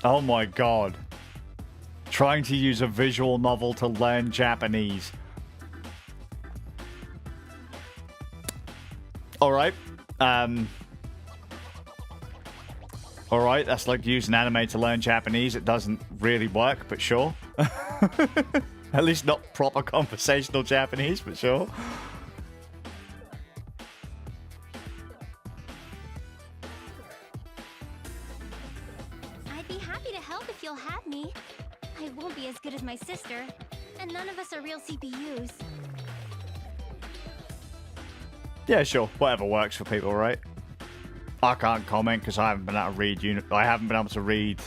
Oh my god. Trying to use a visual novel to learn Japanese. Alright. Alright, that's like using anime to learn Japanese. It doesn't really work, but sure. At least not proper conversational Japanese, but sure. I'd be happy to help if you'll have me. I won't be as good as my sister, and none of us are real CPUs. Yeah, sure. Whatever works for people, right? I can't comment because I haven't been able to read. I haven't been able to read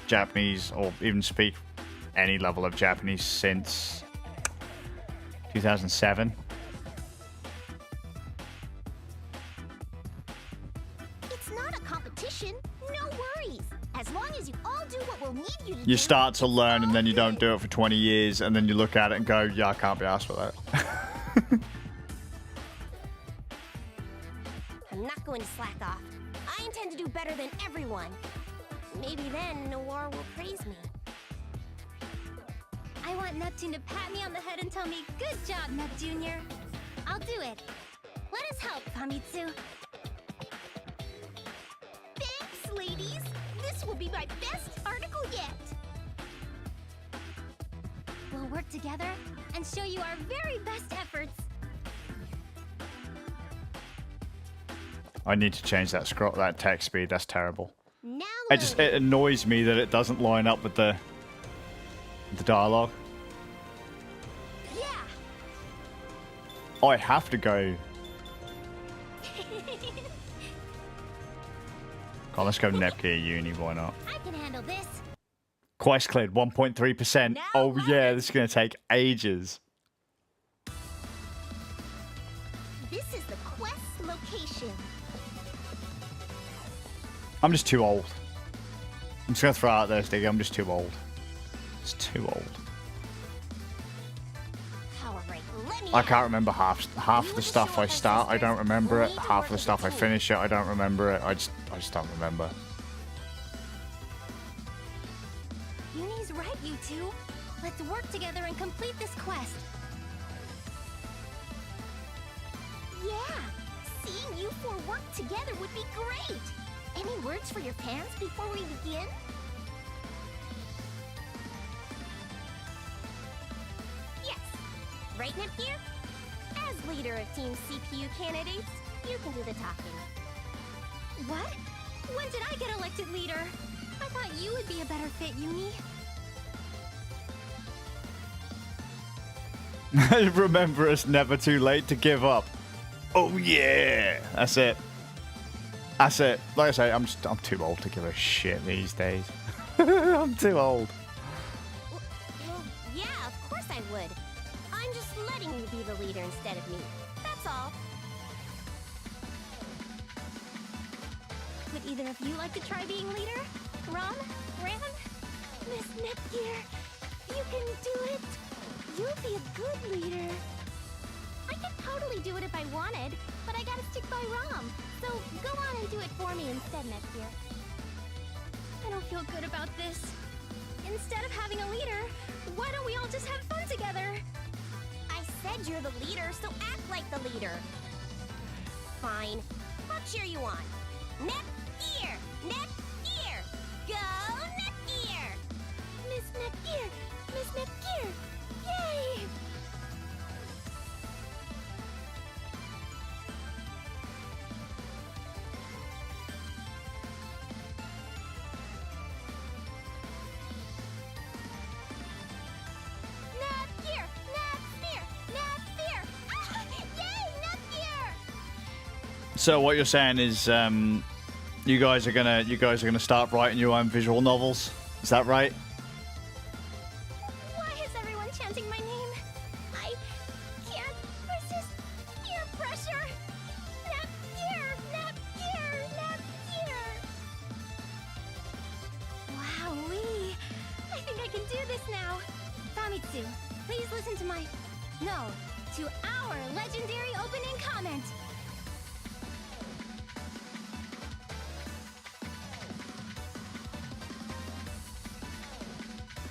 Japanese or even speak any level of Japanese since 2007. It's not a competition. No worries. As long as you all do what we'll need you to do. You start to learn and then you don't do it for 20 years and then you look at it and go, yeah, I can't be asked for that. I'm not going to slack off. I intend to do better than everyone. Maybe then Noir will praise me. I want Neptune to pat me on the head and tell me, good job, Neptunior. I'll do it. Let us help, Famitsu. Thanks, ladies. This will be my best article yet. We'll work together and show you our very best efforts. I need to change that text speed. That's terrible. Now It annoys me that it doesn't line up with the dialogue. Yeah. I have to go. Come on, let's go Nepgear Uni. Why not? I can handle this. Quest cleared 1.3%. Now Oh run yeah, it. this is gonna take ages. This is the quest location. I'm just too old. I'm just gonna throw out there, Stiggy. I'm just too old. It's too old. All right, let me I out. can't remember half the stuff I start. I don't remember it. Half the stuff I finish it. I don't remember it. I just don't remember. Uni's right, you two. Let's work together and complete this quest. Yeah, seeing you four work together would be great. Any words for your fans before we begin? Yes. Right, Nepgear? As leader of Team CPU candidates, you can do the talking. What? When did I get elected leader? I thought you would be a better fit, Uni. Remember, it's never too late to give up. Oh yeah, that's it. That's it. Like I say, I'm too old to give a shit these days. I'm too old. Well, yeah, of course I would. I'm just letting you be the leader instead of me. That's all. Would either of you like to try being leader? Ron? Ran? Miss Nepgear, you can do it. You'll be a good leader. I could totally do it if I wanted, but I gotta stick by Rom. So go on and do it for me instead, Nepgear. I don't feel good about this. Instead of having a leader, why don't we all just have fun together? I said you're the leader, so act like the leader. Fine. I'll cheer you on. Nepgear! Nepgear! Go Nepgear! Miss Nepgear! Miss Nepgear! Yay! Nepgear! Nepgear! Nepgear! Ah! Yay! Nepgear! So what you're saying is, you guys are gonna start writing your own visual novels. Is that right? Why is everyone chanting my name? I can't resist peer pressure. Nepgear! Nepgear! Nepgear! Wowee! I think I can do this now. Famitsu, please listen to to our legendary opening comment.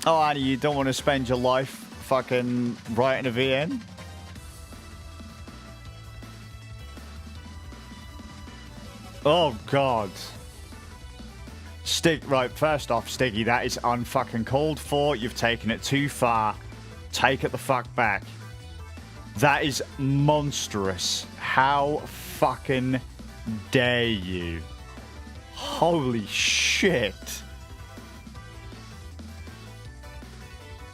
Oh, Annie, you don't want to spend your life fucking writing a VN? Oh, God. Right, first off, Stiggy, that is unfucking called for. You've taken it too far. Take it the fuck back. That is monstrous. How fucking dare you? Holy shit.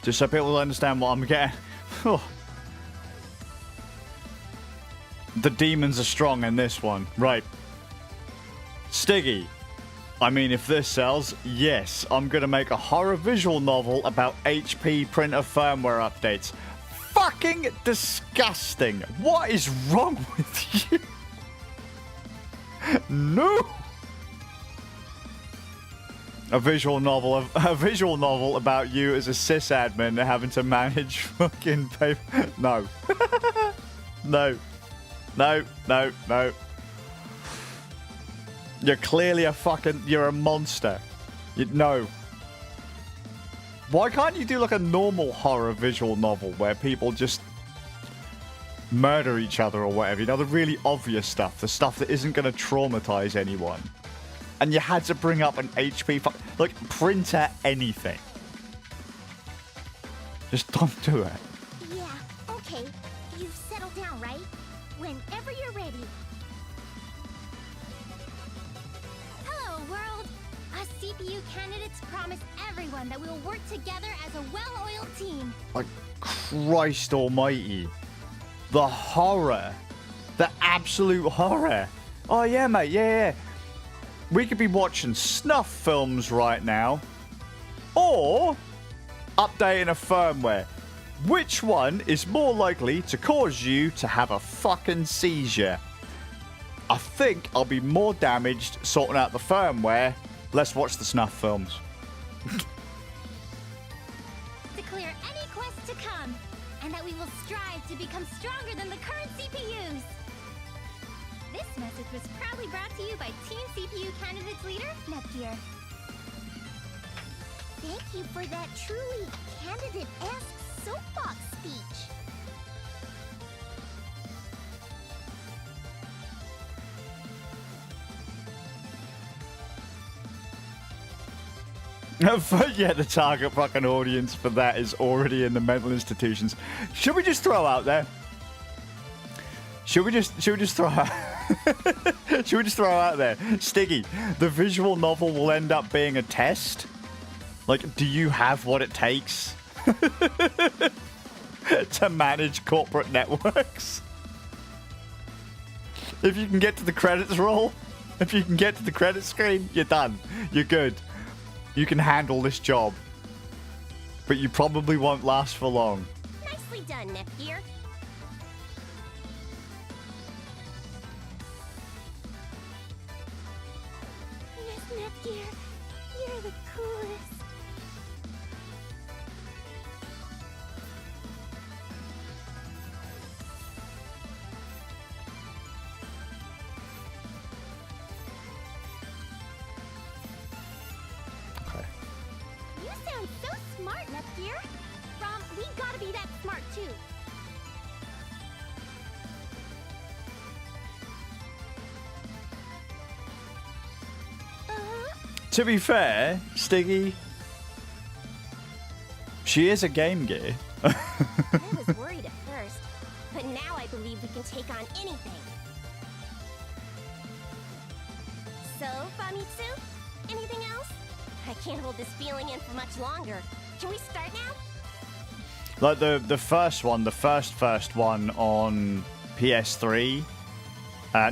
Just so people understand what I'm getting. The demons are strong in this one. Right. Stiggy. I mean, if this sells, yes, I'm going to make a horror visual novel about HP printer firmware updates. Fucking disgusting. What is wrong with you? No. A visual novel about you as a sysadmin having to manage fucking paper. No. No. No, no, no. You're clearly you're a monster. No. Why can't you do like a normal horror visual novel where people just murder each other or whatever? You know, the really obvious stuff. The stuff that isn't going to traumatize anyone. And you had to bring up an HP, like, printer anything. Just don't do it. Yeah, okay. You've settled down, right? Whenever you're ready. Hello, world! Us CPU candidates promise everyone that we'll work together as a well-oiled team. Like, Christ almighty. The horror. The absolute horror. Oh, yeah, mate, yeah. We could be watching snuff films right now. Or updating a firmware. Which one is more likely to cause you to have a fucking seizure? I think I'll be more damaged sorting out the firmware. Let's watch the snuff films. To clear any quest to come, and that we will strive to become stronger than the current CPUs. This message was proudly brought to you by Team CPU Candidates Leader, Nepgear. Thank you for that truly candidate-esque soapbox speech. Yeah, the target fucking audience for that is already in the mental institutions. Should we just throw out there? Should we just throw out should we just throw out there, Stiggy, the visual novel will end up being a test? Like, do you have what it takes to manage corporate networks? If you can get to the credits roll, if you can get to the credits screen, you're done. You're good. You can handle this job. But you probably won't last for long. Nicely done, Nepgear. Yes, Nepgear. You're the coolest. Okay. You sound so smart, Nepgear. Rom, we gotta be that smart too. To be fair, Stiggy, she is a Game Gear. I was worried at first, but now I believe we can take on anything. So, Famitsu, anything else? I can't hold this feeling in for much longer. Can we start now? Like the first one, the first one on PS3,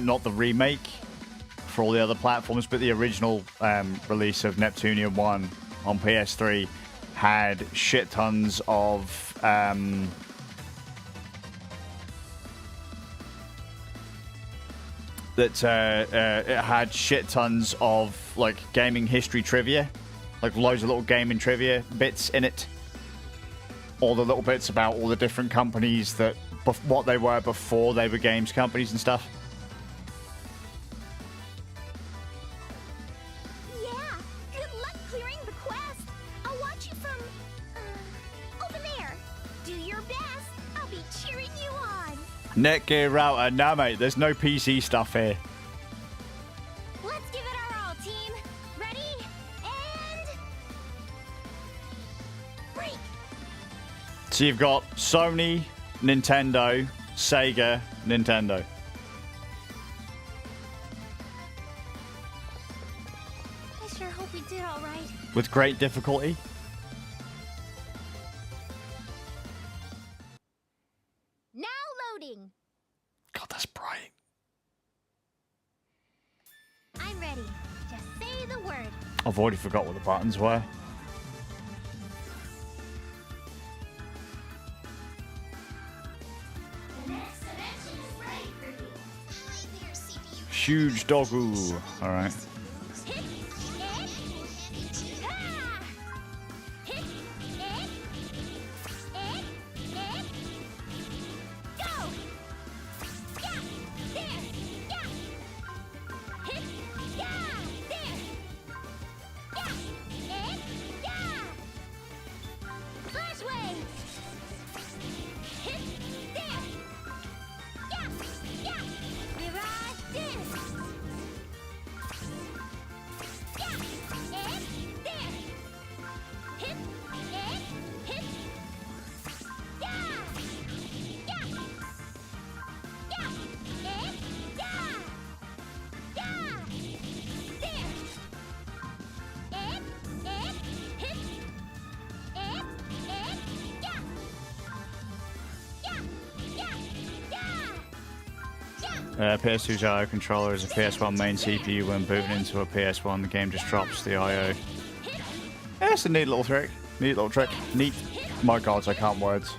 not the remake for all the other platforms, but the original release of Neptunia 1 on PS3 had shit tons of it had shit tons of like gaming history trivia, like loads of little gaming trivia bits in it. All the little bits about all the different companies that what they were before they were games companies and stuff. Yeah, good luck clearing the quest. I'll watch you from, over there. Do your best. I'll be cheering you on. Netgear router, nah mate, there's no PC stuff here. Let's give it our all, team. Ready? And... break! So you've got Sony, Nintendo, Sega, Nintendo. I sure hope we did all right. With great difficulty. Now loading. God, that's bright. I'm ready. Just say the word. I've already forgot what the buttons were. Huge doggo. All right. PS2's IO controller is a PS1 main CPU. When booting into a PS1, the game just drops the IO. Yeah, it's a neat little trick. Neat little trick. Neat. My gods, I can't words.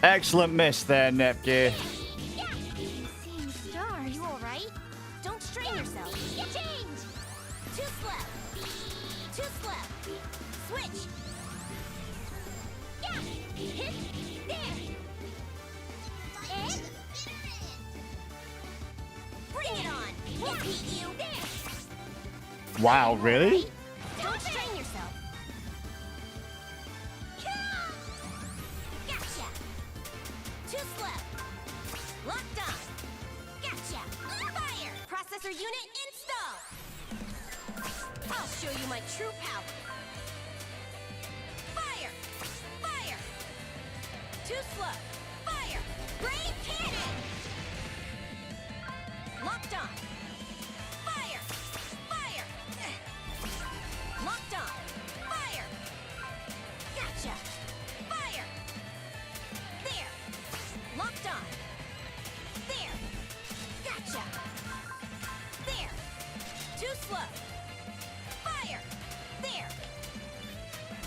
Excellent miss there, Nepgear. Seeing star, you all right? Don't strain yourself. Two slip. Switch. Yeah. Hit. There. And bring it on. We'll beat you. There. Wow, really? Don't strain yourself. Gotcha. Two slip. Locked on. Gotcha. Fire. Processor unit install. I'll show you my true power. Fire. Fire. Two slip. Fire. Brain cannon. Locked on. Fire. Fire. Locked on. Fire. Gotcha. Fire. There. Locked on. There. Gotcha. There. Too slow. Fire. There.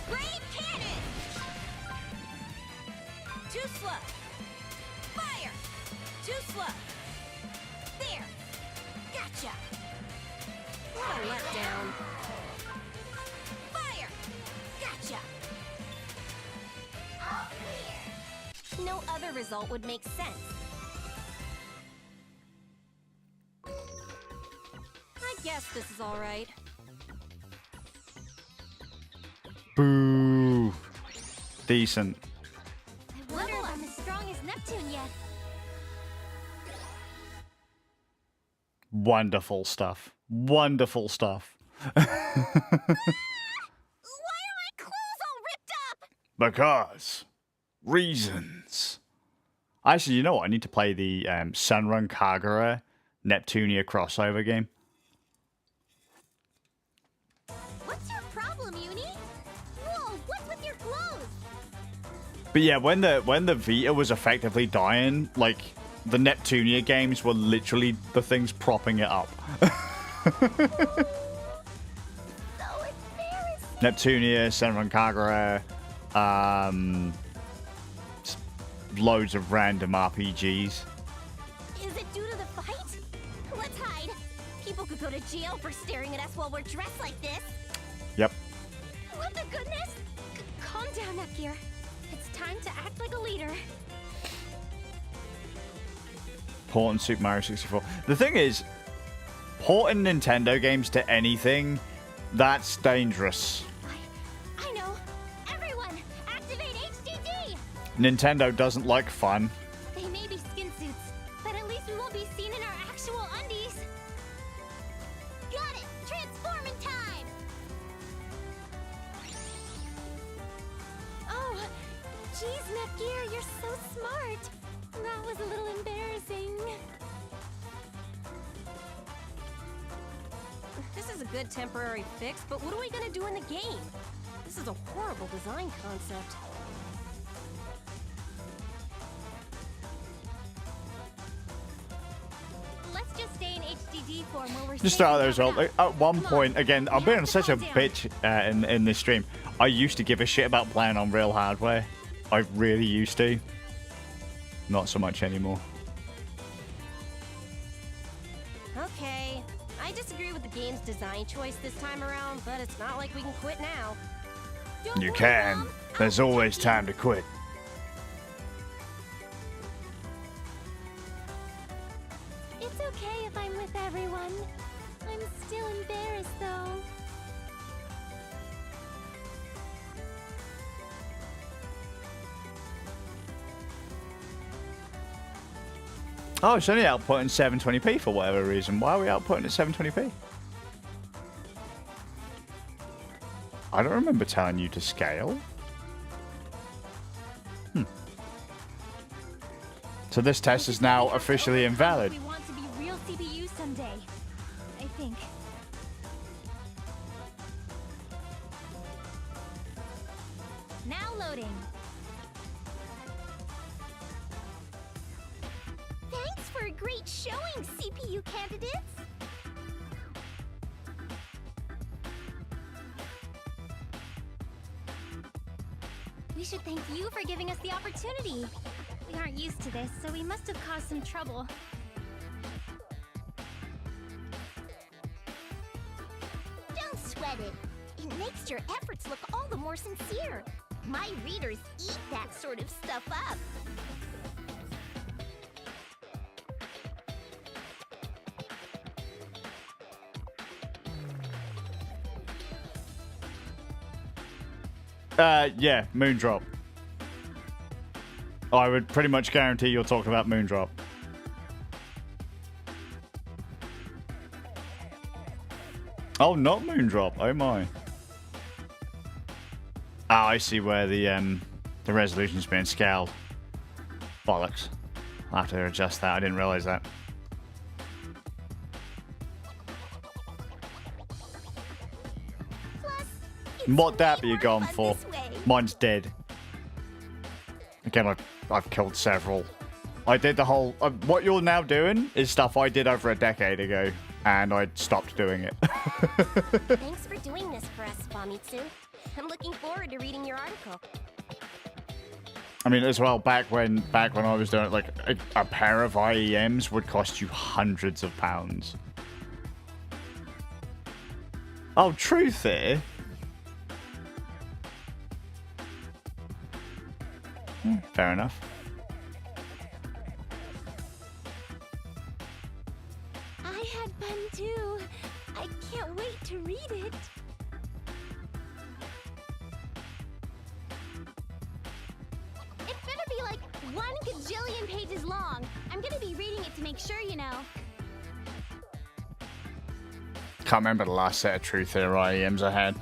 Brain cannon. Too slow. Fire. Too slow. There. Gotcha. What a letdown. Fire. Gotcha. No other result would make sense. I guess this is all right. Boo. Decent. I wonder if I'm as strong as Neptune yet. Wonderful stuff. Wonderful stuff. Why are my clothes all ripped up? Because reasons. Actually, you know what? I need to play the Sunrun Kagura Neptunia crossover game. What's your problem, Uni? Whoa, what's with your clothes? But yeah, when the Vita was effectively dying, like the Neptunia games were literally the things propping it up. So embarrassing. Neptunia, Sunrun Kagura, loads of random RPGs. Is it due to the fight? Let's hide. People could go to jail for staring at us while we're dressed like this. Yep. What the goodness? Calm down, Nepgear. It's time to act like a leader. Porting Super Mario 64. The thing is, porting Nintendo games to anything, that's dangerous. I know. Everyone, activate HDD! Nintendo doesn't like fun. They may be skin suits, but at least we won't be seen in our actual undies. Got it! Transforming time! Oh, geez, Nepgear, you're so smart. That was a little embarrassing. This is a good temporary fix, but what are we gonna do in the game? This is a horrible design concept. Let's just stay in HDD form where we're Just safe start and there as well. covered up. At one Come on, point, again, I'm we being have to such a calm down. bitch in this stream. I used to give a shit about playing on real hardware. I really used to. Not so much anymore. Okay, I disagree with the game's design choice this time around, but it's not like we can quit now. Don't You worry, can. Mom. There's always time to quit. It's okay if I'm with everyone. I'm still embarrassed, though. Oh, it's only outputting 720p for whatever reason. Why are we outputting at 720p? I don't remember telling you to scale. So this test is now officially invalid. We want to be real CPU someday. I think. Now loading. Thanks for a great showing, CPU candidates! We should thank you for giving us the opportunity. We aren't used to this, so we must have caused some trouble. Don't sweat it. It makes your efforts look all the more sincere. My readers eat that sort of stuff up. Yeah, Moondrop. I would pretty much guarantee you're talking about Moondrop. Oh, not Moondrop. Oh my. Ah, I see where the resolution's being scaled. Bollocks. I'll have to adjust that. I didn't realize that. Plus, it's What dap are way you more going fun for? this way. Mine's dead. Again, I've killed several. I did the whole... what you're now doing is stuff I did over a decade ago, and I stopped doing it. Thanks for doing this for us, Famitsu. I'm looking forward to reading your article. I mean, as well, back when I was doing it, like, a pair of IEMs would cost you hundreds of pounds. Oh, truth here. Fair enough. I had fun too. I can't wait to read it. It better be like 1 gajillion pages long. I'm gonna be reading it to make sure, you know. Can't remember the last set of truth here IEMs I had.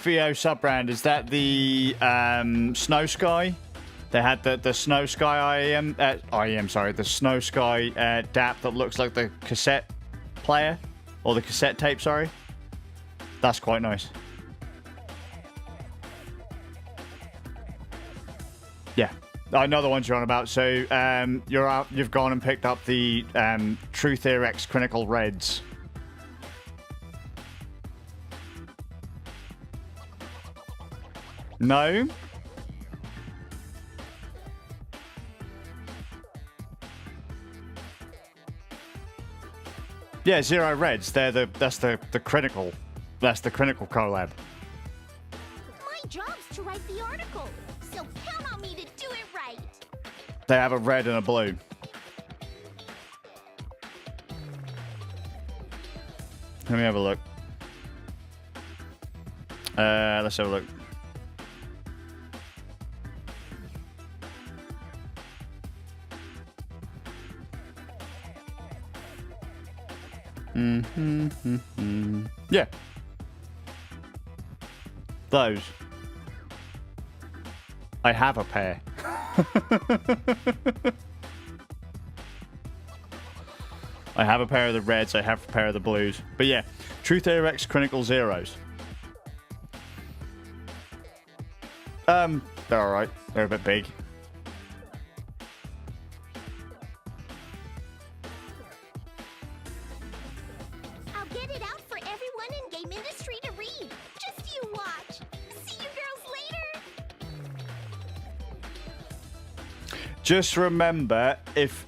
Theo Subbrand, is that the Snow Sky? They had the Snow Sky the Snow Sky DAP that looks like the cassette player, or the cassette tape, sorry. That's quite nice. Yeah, I know the ones you're on about. So you've gone and picked up the Truth Ear X Clinical Reds. No. Yeah, Zero Reds. That's the critical. That's the critical collab. My job's to write the article, so count on me to do it right. They have a red and a blue. Let me have a look. Let's have a look. Yeah. Those. I have a pair. I have a pair of the reds, I have a pair of the blues. But yeah, Truth Ear X Clinical Zeros. They're alright. They're a bit big. I'll get it out for everyone in game industry to read. Just you watch. See you girls later. Just remember, if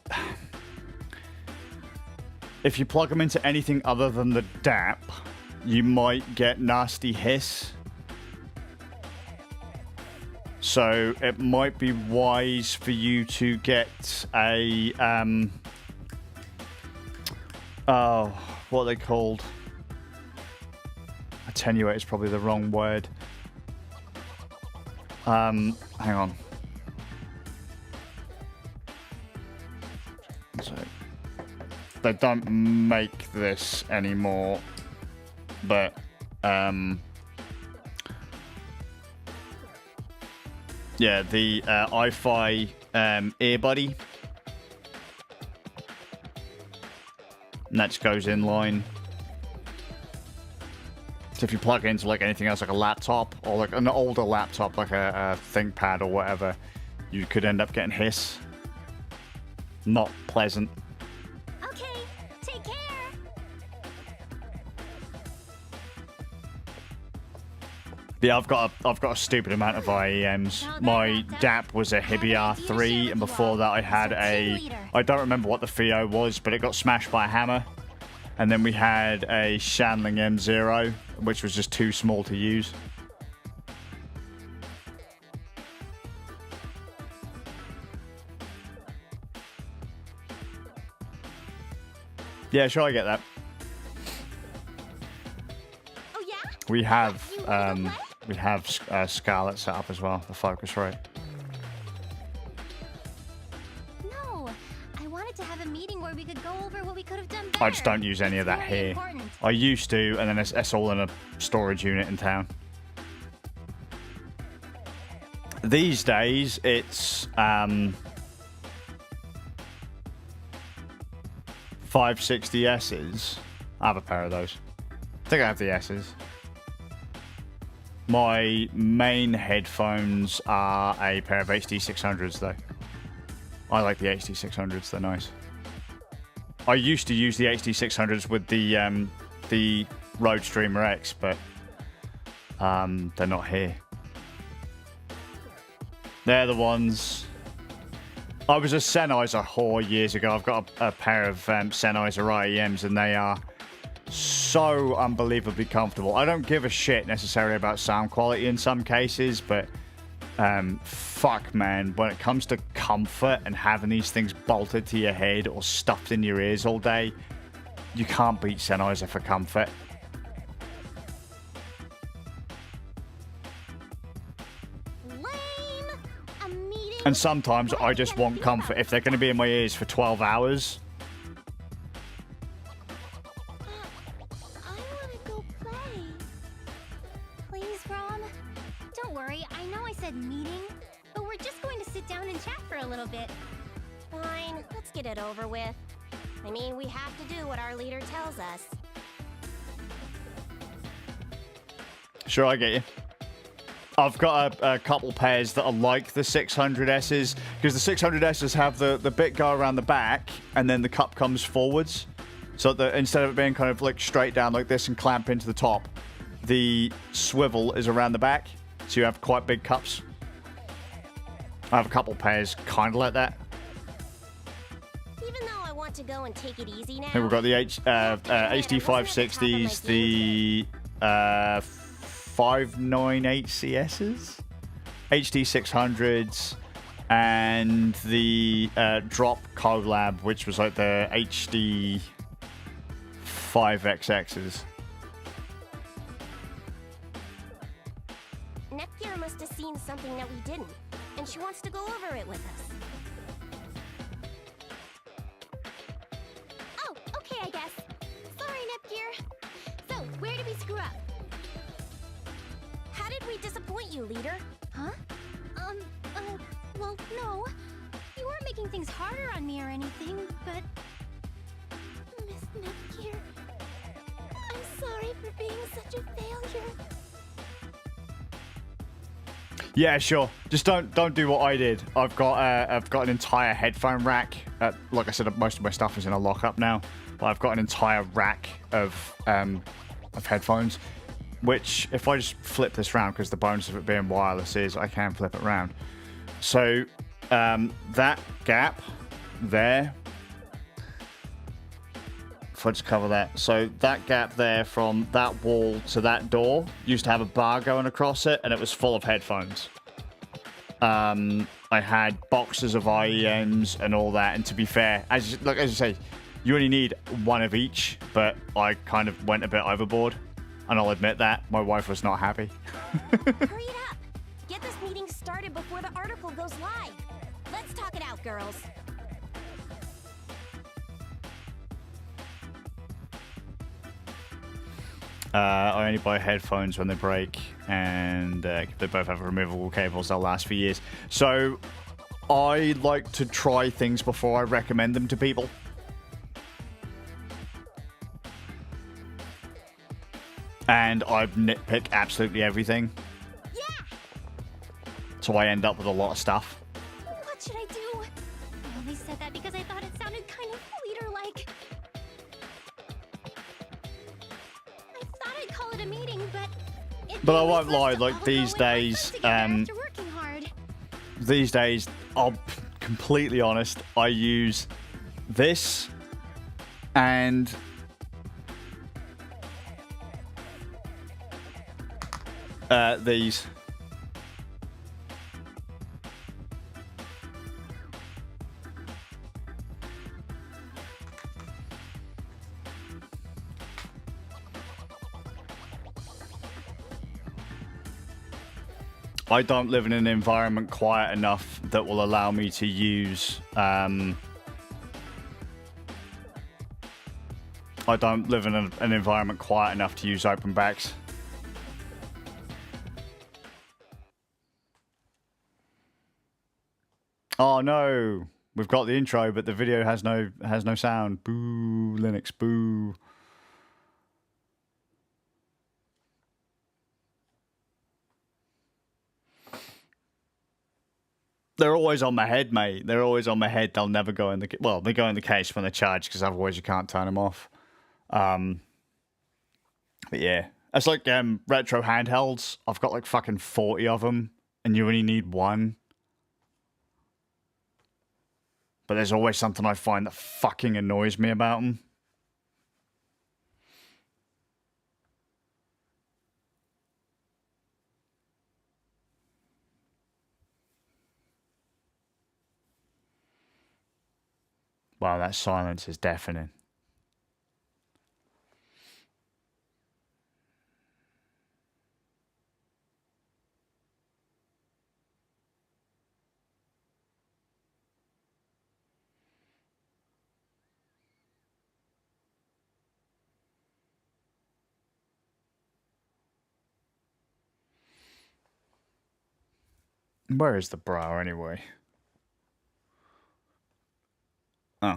you plug them into anything other than the DAP, you might get nasty hiss. So it might be wise for you to get a what are they called? Attenuate is probably the wrong word. Hang on. So they don't make this anymore, but yeah, the iFi earbuddy. And that just goes in line. So if you plug into like anything else, like a laptop or like an older laptop, like a ThinkPad or whatever, you could end up getting hiss. Not pleasant. Okay, take care. Yeah, I've got a stupid amount of IEMs. My DAP was a Hibi R3, and before that I had I don't remember what the Theo was, but it got smashed by a hammer. And then we had a Shanling M0, which was just too small to use. Yeah, sure, I get that. Oh yeah? We have You wanna play? Scarlet set up as well, the focus rate. No, I wanted to have a meeting where we could go over what we could have done better. I just don't use any of that Very here. important. I used to, and then it's all in a storage unit in town. These days, it's 560Ss. I have a pair of those. I think I have the S's. My main headphones are a pair of HD600s, though. I like the HD600s, they're nice. I used to use the HD600s with the Rode Streamer X, but they're not here. They're the ones. I was a Sennheiser whore years ago. I've got a pair of Sennheiser IEMs, and they are so unbelievably comfortable. I don't give a shit necessarily about sound quality in some cases, but fuck, man, when it comes to comfort and having these things bolted to your head or stuffed in your ears all day, you can't beat Sennheiser for comfort. Lame. A meeting. And sometimes I just want comfort. If they're going to be in my ears for 12 hours, I want to go play. Please, Rom. Don't worry. I know I said meeting, but we're just going to sit down and chat for a little bit. Fine. Let's get it over with. I mean, we have to do what our leader tells us. sure, I get you. I've got a couple pairs that are like the 600Ss, because the 600Ss have the bit go around the back, and then the cup comes forwards. So that instead of it being kind of like straight down like this and clamp into the top, the swivel is around the back, so you have quite big cups. I have a couple pairs kind of like that. Even though I want to go and take it easy now. Here we've got the HD560s, the 598CSs, HD600s, and the Drop collab, which was like the HD5XX. Nepgear must have seen something that we didn't, and she wants to go over it with us. Oh, okay, I guess. Sorry, Nepgear. So, where did we screw up? How did we disappoint you, leader? Huh? Well, no. You weren't making things harder on me or anything, but... Miss Nepgear, I'm sorry for being such a failure. Yeah, sure. Just don't do what I did. I've got an entire headphone rack. Like I said, most of my stuff is in a lockup now, but I've got an entire rack of headphones. Which, if I just flip this round, because the bonus of it being wireless is I can flip it round. So that gap there. If I just cover that, so that gap there from that wall to that door used to have a bar going across it, and it was full of headphones. I had boxes of IEMs and all that, and to be fair, as you say, you only need one of each, but I kind of went a bit overboard, and I'll admit that my wife was not happy. Hurry it up! Get this meeting started before the article goes live. Let's talk it out, girls. I only buy headphones when they break, and if they both have removable cables, they'll last for years. So I like to try things before I recommend them to people. And I nitpick absolutely everything. Yeah! So I end up with a lot of stuff. What should I do? I only said that because I thought it sounded kind of leader-like. I thought I'd call it a meeting, but But I won't lie, like these days, After working hard. I'll be completely honest, I use this and these. I don't live in an environment quiet enough that will allow me to use I don't live in an environment quiet enough to use open backs. Oh no, we've got the intro, but the video has no sound. Boo, Linux, boo. They're always on my head, mate. They're always on my head. They'll never go in the... Well, they go in the case when they're charged, because otherwise you can't turn them off. But yeah. It's like retro handhelds. I've got like fucking 40 of them, and you only need one. But there's always something I find that fucking annoys me about them. Wow, that silence is deafening. Where is the brow anyway? Oh.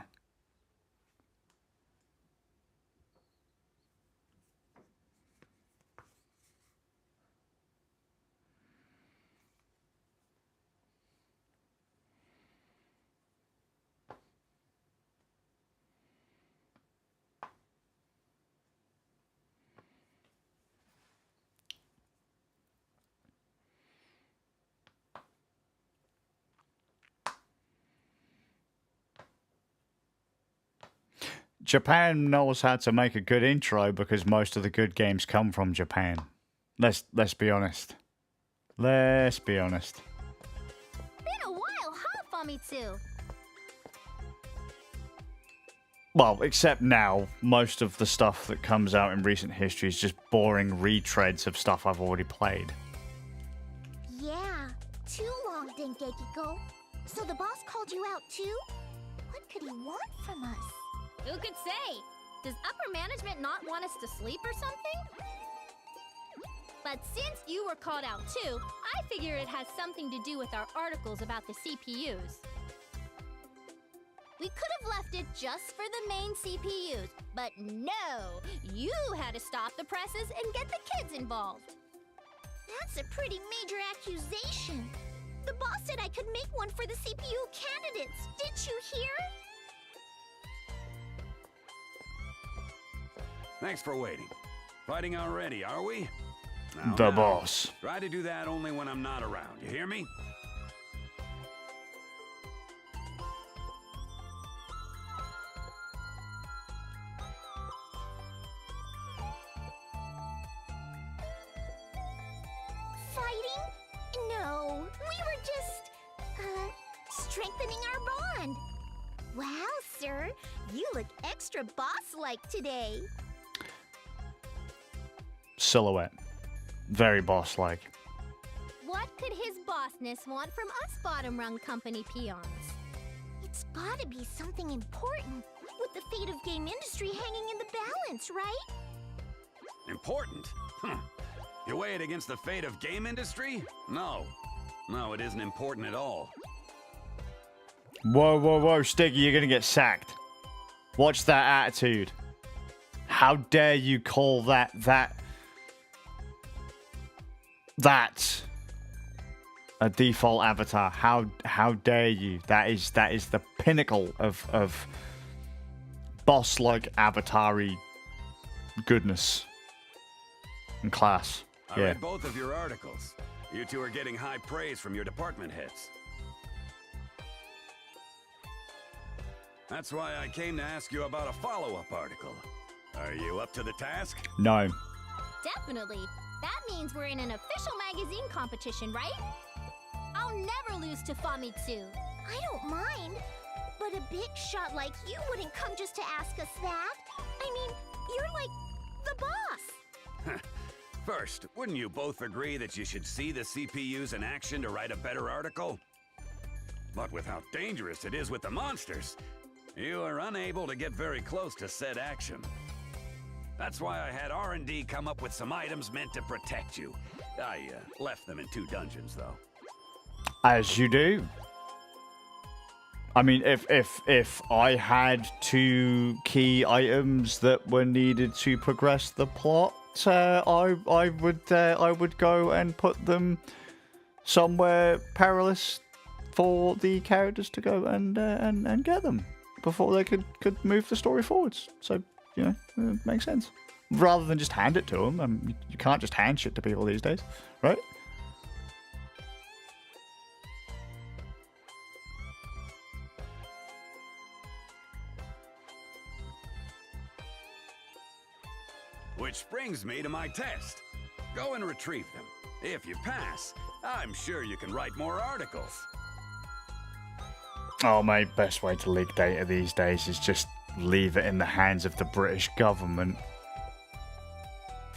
Japan knows how to make a good intro because most of the good games come from Japan. Let's be honest. Let's be honest. Been a while, huh, Famitsu? Well, except now, most of the stuff that comes out in recent history is just boring retreads of stuff I've already played. Yeah, too long, Dengekiko. So the boss called you out too? What could he want from us? Who could say? Does upper management not want us to sleep or something? But since you were called out too, I figure it has something to do with our articles about the CPUs. We could have left it just for the main CPUs, but no! You had to stop the presses and get the kids involved. That's a pretty major accusation. The boss said I could make one for the CPU candidates. Did you hear? Thanks for waiting. Fighting already, are we? The boss. Try to do that only when I'm not around, you hear me? Fighting? No, we were just, strengthening our bond. Wow, sir, you look extra boss-like today. Silhouette. Very boss-like. What could his bossness want from us bottom-rung company peons? It's gotta be something important, with the fate of game industry hanging in the balance, right? Important? You weigh it against the fate of game industry? No. No, it isn't important at all. Whoa, whoa, whoa, Stiggy, you're gonna get sacked. Watch that attitude. How dare you call that a default avatar? How dare you? That is the pinnacle of boss-like avatar-y goodness and class. I read both of your articles. You two are getting high praise from your department heads. That's why I came to ask you about a follow-up article. Are you up to the task? No. Definitely. That means we're in an official magazine competition, right? I'll never lose to Famitsu. I don't mind. But a big shot like you wouldn't come just to ask us that. I mean, you're like the boss. First, wouldn't you both agree that you should see the CPUs in action to write a better article? But with how dangerous it is with the monsters, you are unable to get very close to said action. That's why I had R&D come up with some items meant to protect you. I left them in 2 dungeons, though. As you do. I mean, if I had 2 key items that were needed to progress the plot, I would go and put them somewhere perilous for the characters to go and get them before they could move the story forwards. So, you know, it makes sense. Rather than just hand it to them. You can't just hand shit to people these days, right? Which brings me to my test. Go and retrieve them. If you pass, I'm sure you can write more articles. Oh, mate, best way to leak data these days is just leave it in the hands of the British government.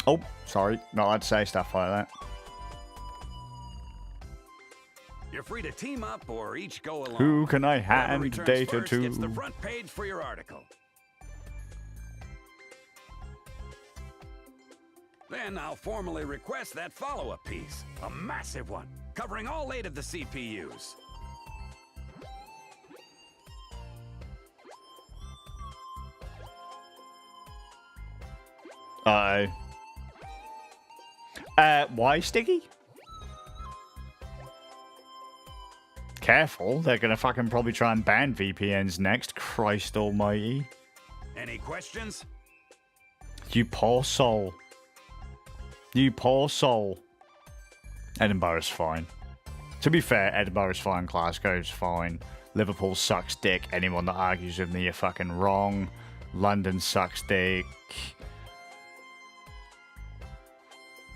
Oh, sorry, not allowed to say stuff like that. You're free to team up or each go alone. Who can I Whoever hand returns data first to? gets the front page for your article. Then I'll formally request that follow-up piece. A massive one, covering all 8 of the CPUs. Uh-oh. Why, Stiggy? Careful, they're gonna fucking probably try and ban VPNs next. Christ almighty. Any questions? You poor soul. You poor soul. Edinburgh's fine. To be fair, Edinburgh's fine, Glasgow's fine. Liverpool sucks dick. Anyone that argues with me, you're fucking wrong. London sucks dick.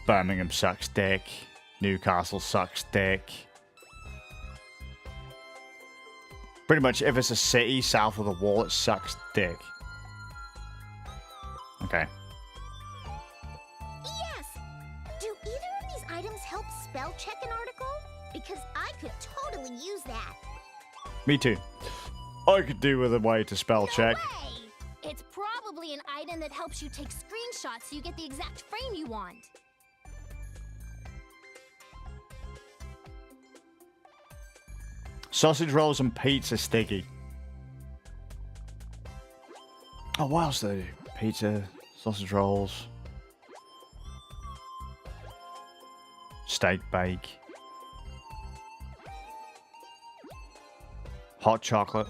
Birmingham sucks dick. Newcastle sucks dick. Pretty much, if it's a city south of the wall, it sucks dick. Okay. Yes! Do either of these items help spell check an article? Because I could totally use that. Me too. I could do with a way to spell check. Way! It's probably an item that helps you take screenshots so you get the exact frame you want. Sausage rolls and pizza, Stiggy. Oh, what else do they do? Pizza, sausage rolls, steak bake, hot chocolate.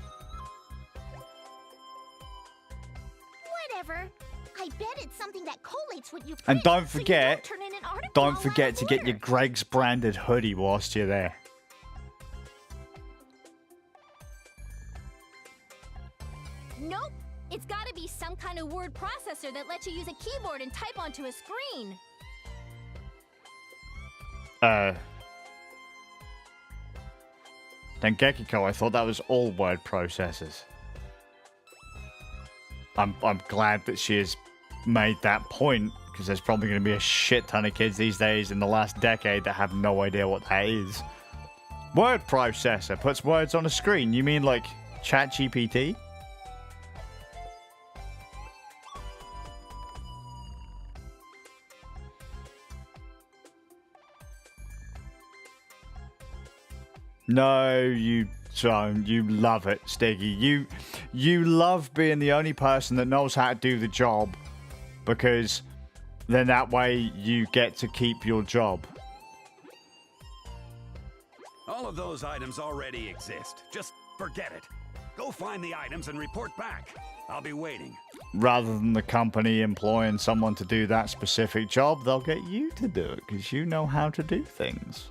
Whatever. I bet it's something that collates what you print, And don't so you forget, turn in an article don't all forget out to of get your order. Greg's branded hoodie whilst you're there. Nope. It's gotta be some kind of word processor that lets you use a keyboard and type onto a screen. Dengekiko, I thought that was all word processors. I'm glad that she has made that point, because there's probably going to be a shit ton of kids these days in the last decade that have no idea what that is. Word processor puts words on a screen. You mean like ChatGPT? No, you don't. You love it, Stiggy. You love being the only person that knows how to do the job, because then that way you get to keep your job. All of those items already exist. Just forget it. Go find the items and report back. I'll be waiting. rather than the company employing someone to do that specific job, they'll get you to do it because you know how to do things.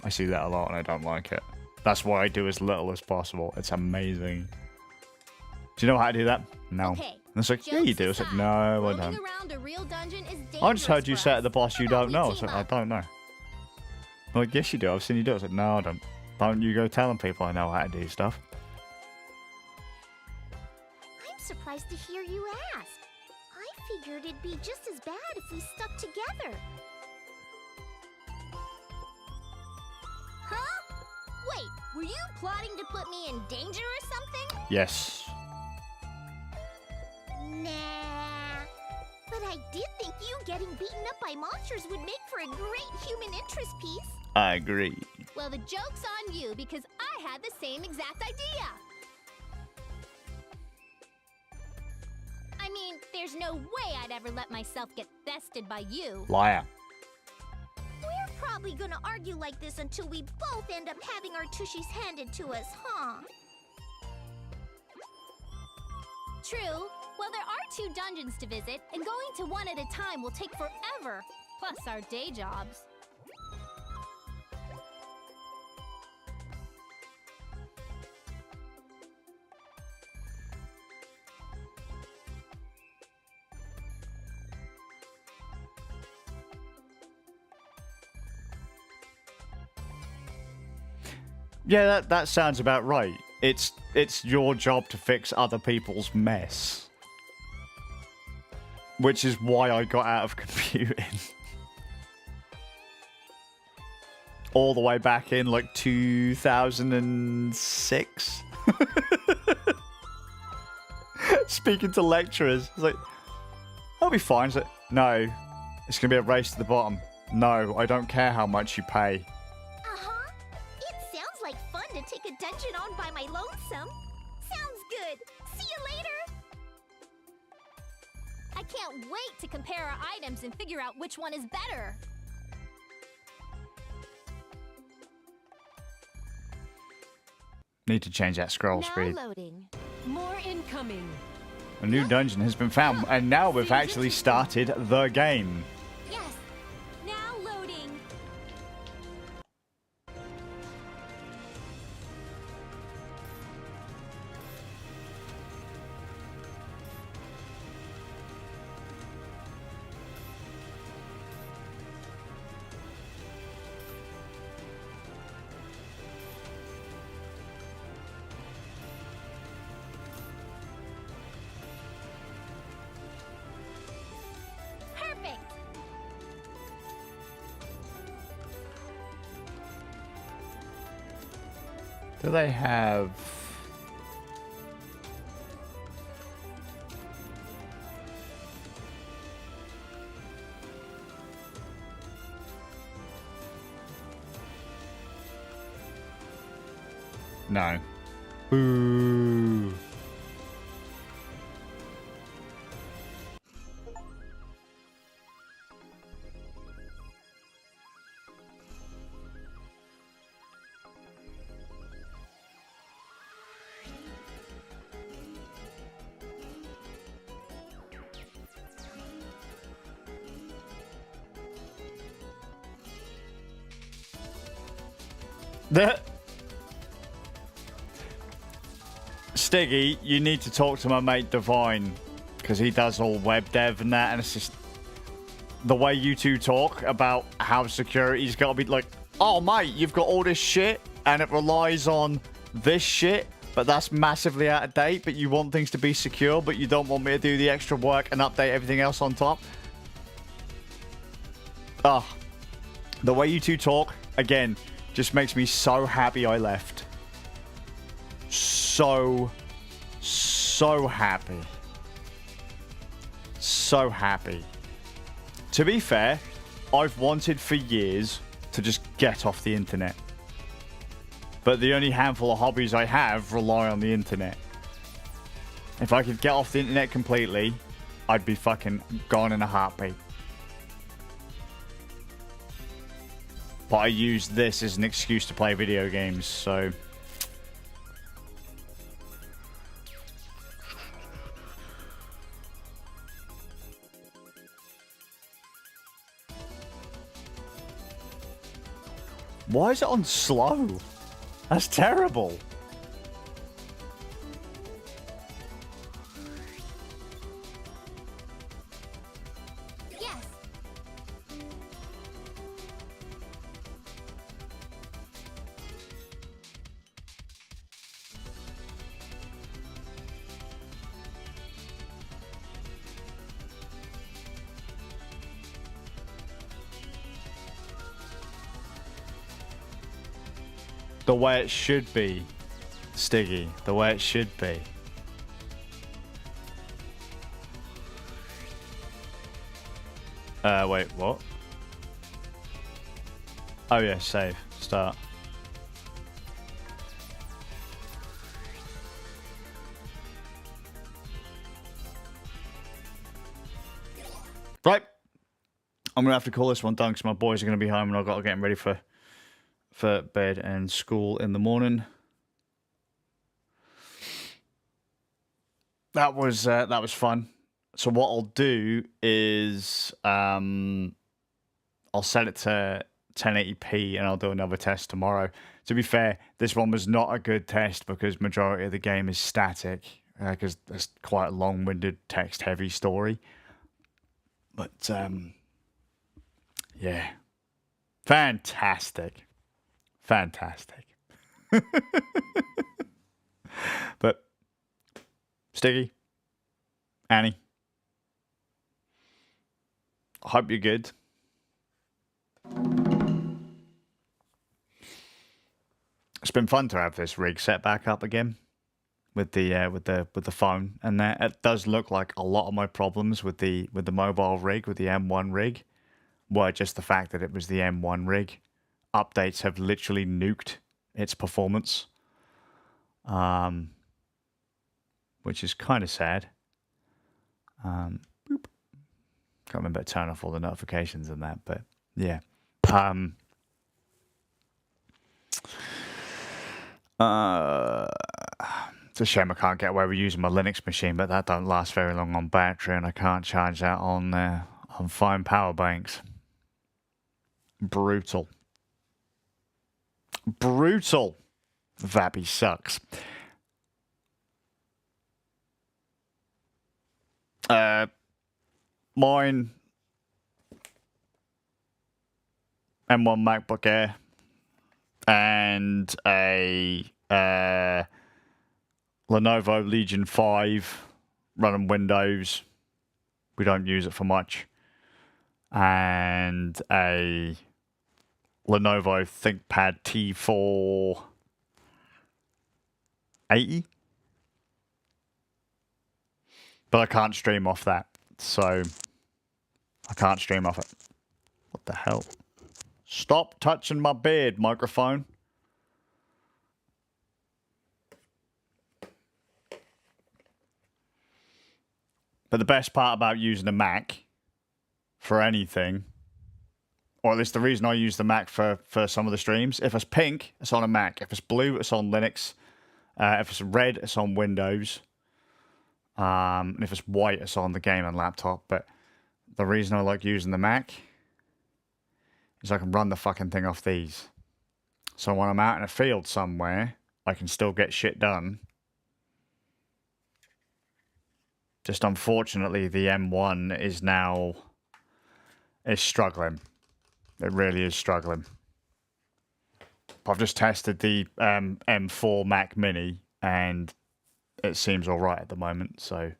I see that a lot and I don't like it. That's why I do as little as possible. It's amazing. Do you know how to do that? No. Okay, And it's like, yeah, you do. It's like, no, I roaming don't. around a real dungeon is I just heard you dangerous say for at the us. boss you How about don't we know. It's team like, I up? don't know. I'm like, yes, you do. I've seen you do it. It's like, no, I don't. Don't you go telling people I know how to do stuff. I'm surprised to hear you ask. I figured it'd be just as bad if we stuck together. Huh? Wait, were you plotting to put me in danger or something? Yes. Nah. But I did think you getting beaten up by monsters would make for a great human interest piece. I agree. Well, the joke's on you because I had the same exact idea. I mean, there's no way I'd ever let myself get bested by you. Liar. We're probably gonna argue like this until we both end up having our tushies handed to us, huh? True. Well, there are 2 dungeons to visit, and going to one at a time will take forever. Plus our day jobs. Yeah, that sounds about right. It's your job to fix other people's mess. Which is why I got out of computing. All the way back in like 2006. Speaking to lecturers, it's like, I'll be fine. It's like, no, it's gonna be a race to the bottom. No, I don't care how much you pay. Uh-huh. It sounds like fun to take a dungeon on by my lonesome. Sounds good. See you later. I can't wait to compare our items and figure out which one is better. Need to change that scroll Now speed. loading. More incoming. A new dungeon has been found, and now we've actually started the game. Yes. Now loading. Perfect. Do they have... No. Boo. Stiggy, you need to talk to my mate Divine, because he does all web dev and that, and it's just the way you two talk about how security's got to be like, oh mate, you've got all this shit and it relies on this shit, but that's massively out of date, but you want things to be secure, but you don't want me to do the extra work and update everything else on top. The way you two talk, again, just makes me so happy I left. So happy. So happy. To be fair, I've wanted for years to just get off the internet. But the only handful of hobbies I have rely on the internet. If I could get off the internet completely, I'd be fucking gone in a heartbeat. But I use this as an excuse to play video games, so... Why is it on slow? That's terrible. Yes. The way it should be, Stiggy. The way it should be. Wait, what? Oh yeah, save. Start. Right. I'm gonna have to call this one done because my boys are gonna be home and I've got to get them ready for bed and school in the morning. That was fun. So what I'll do is I'll set it to 1080p and I'll do another test tomorrow. To be fair, this one was not a good test because majority of the game is static because it's quite a long-winded, text-heavy story. But yeah, fantastic. But Stiggy, Annie, I hope you're good. It's been fun to have this rig set back up again with the phone, and that it does look like a lot of my problems with the mobile rig, with the M1 rig, were just the fact that it was the M1 rig. Updates have literally nuked its performance, which is kind of sad. Boop. Can't remember to turn off all the notifications and that, but yeah. It's a shame I can't get away with using my Linux machine, but that don't last very long on battery, and I can't charge that on fine power banks. Brutal. Vappy sucks. Mine M1 MacBook Air and a Lenovo Legion 5 running Windows. We don't use it for much. And a Lenovo ThinkPad T480. But I can't stream off that. So I can't stream off it. What the hell? Stop touching my beard, microphone. But the best part about using a Mac for anything, or at least the reason I use the Mac for some of the streams, if it's pink, it's on a Mac. If it's blue, it's on Linux. If it's red, it's on Windows. And if it's white, it's on the gaming laptop. But the reason I like using the Mac is I can run the fucking thing off these. So when I'm out in a field somewhere, I can still get shit done. Just unfortunately, the M1 is struggling. It really is struggling. I've just tested the M4 Mac Mini, and it seems all right at the moment. So,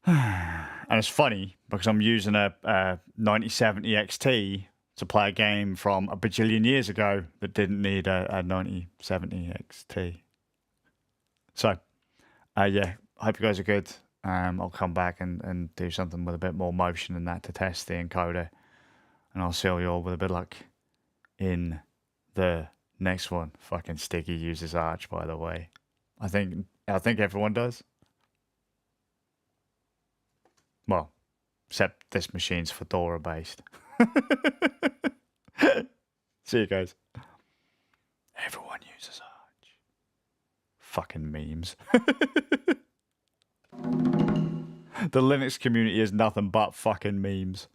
and it's funny because I'm using a 9070 XT to play a game from a bajillion years ago that didn't need a 9070 XT. So, yeah, I hope you guys are good. I'll come back and do something with a bit more motion than that to test the encoder. And I'll see you all with a bit of luck in the next one. Fucking Sticky uses Arch, by the way. I think everyone does. Well, except this machine's Fedora based. See you guys. Everyone uses Arch. Fucking memes. The Linux community is nothing but fucking memes.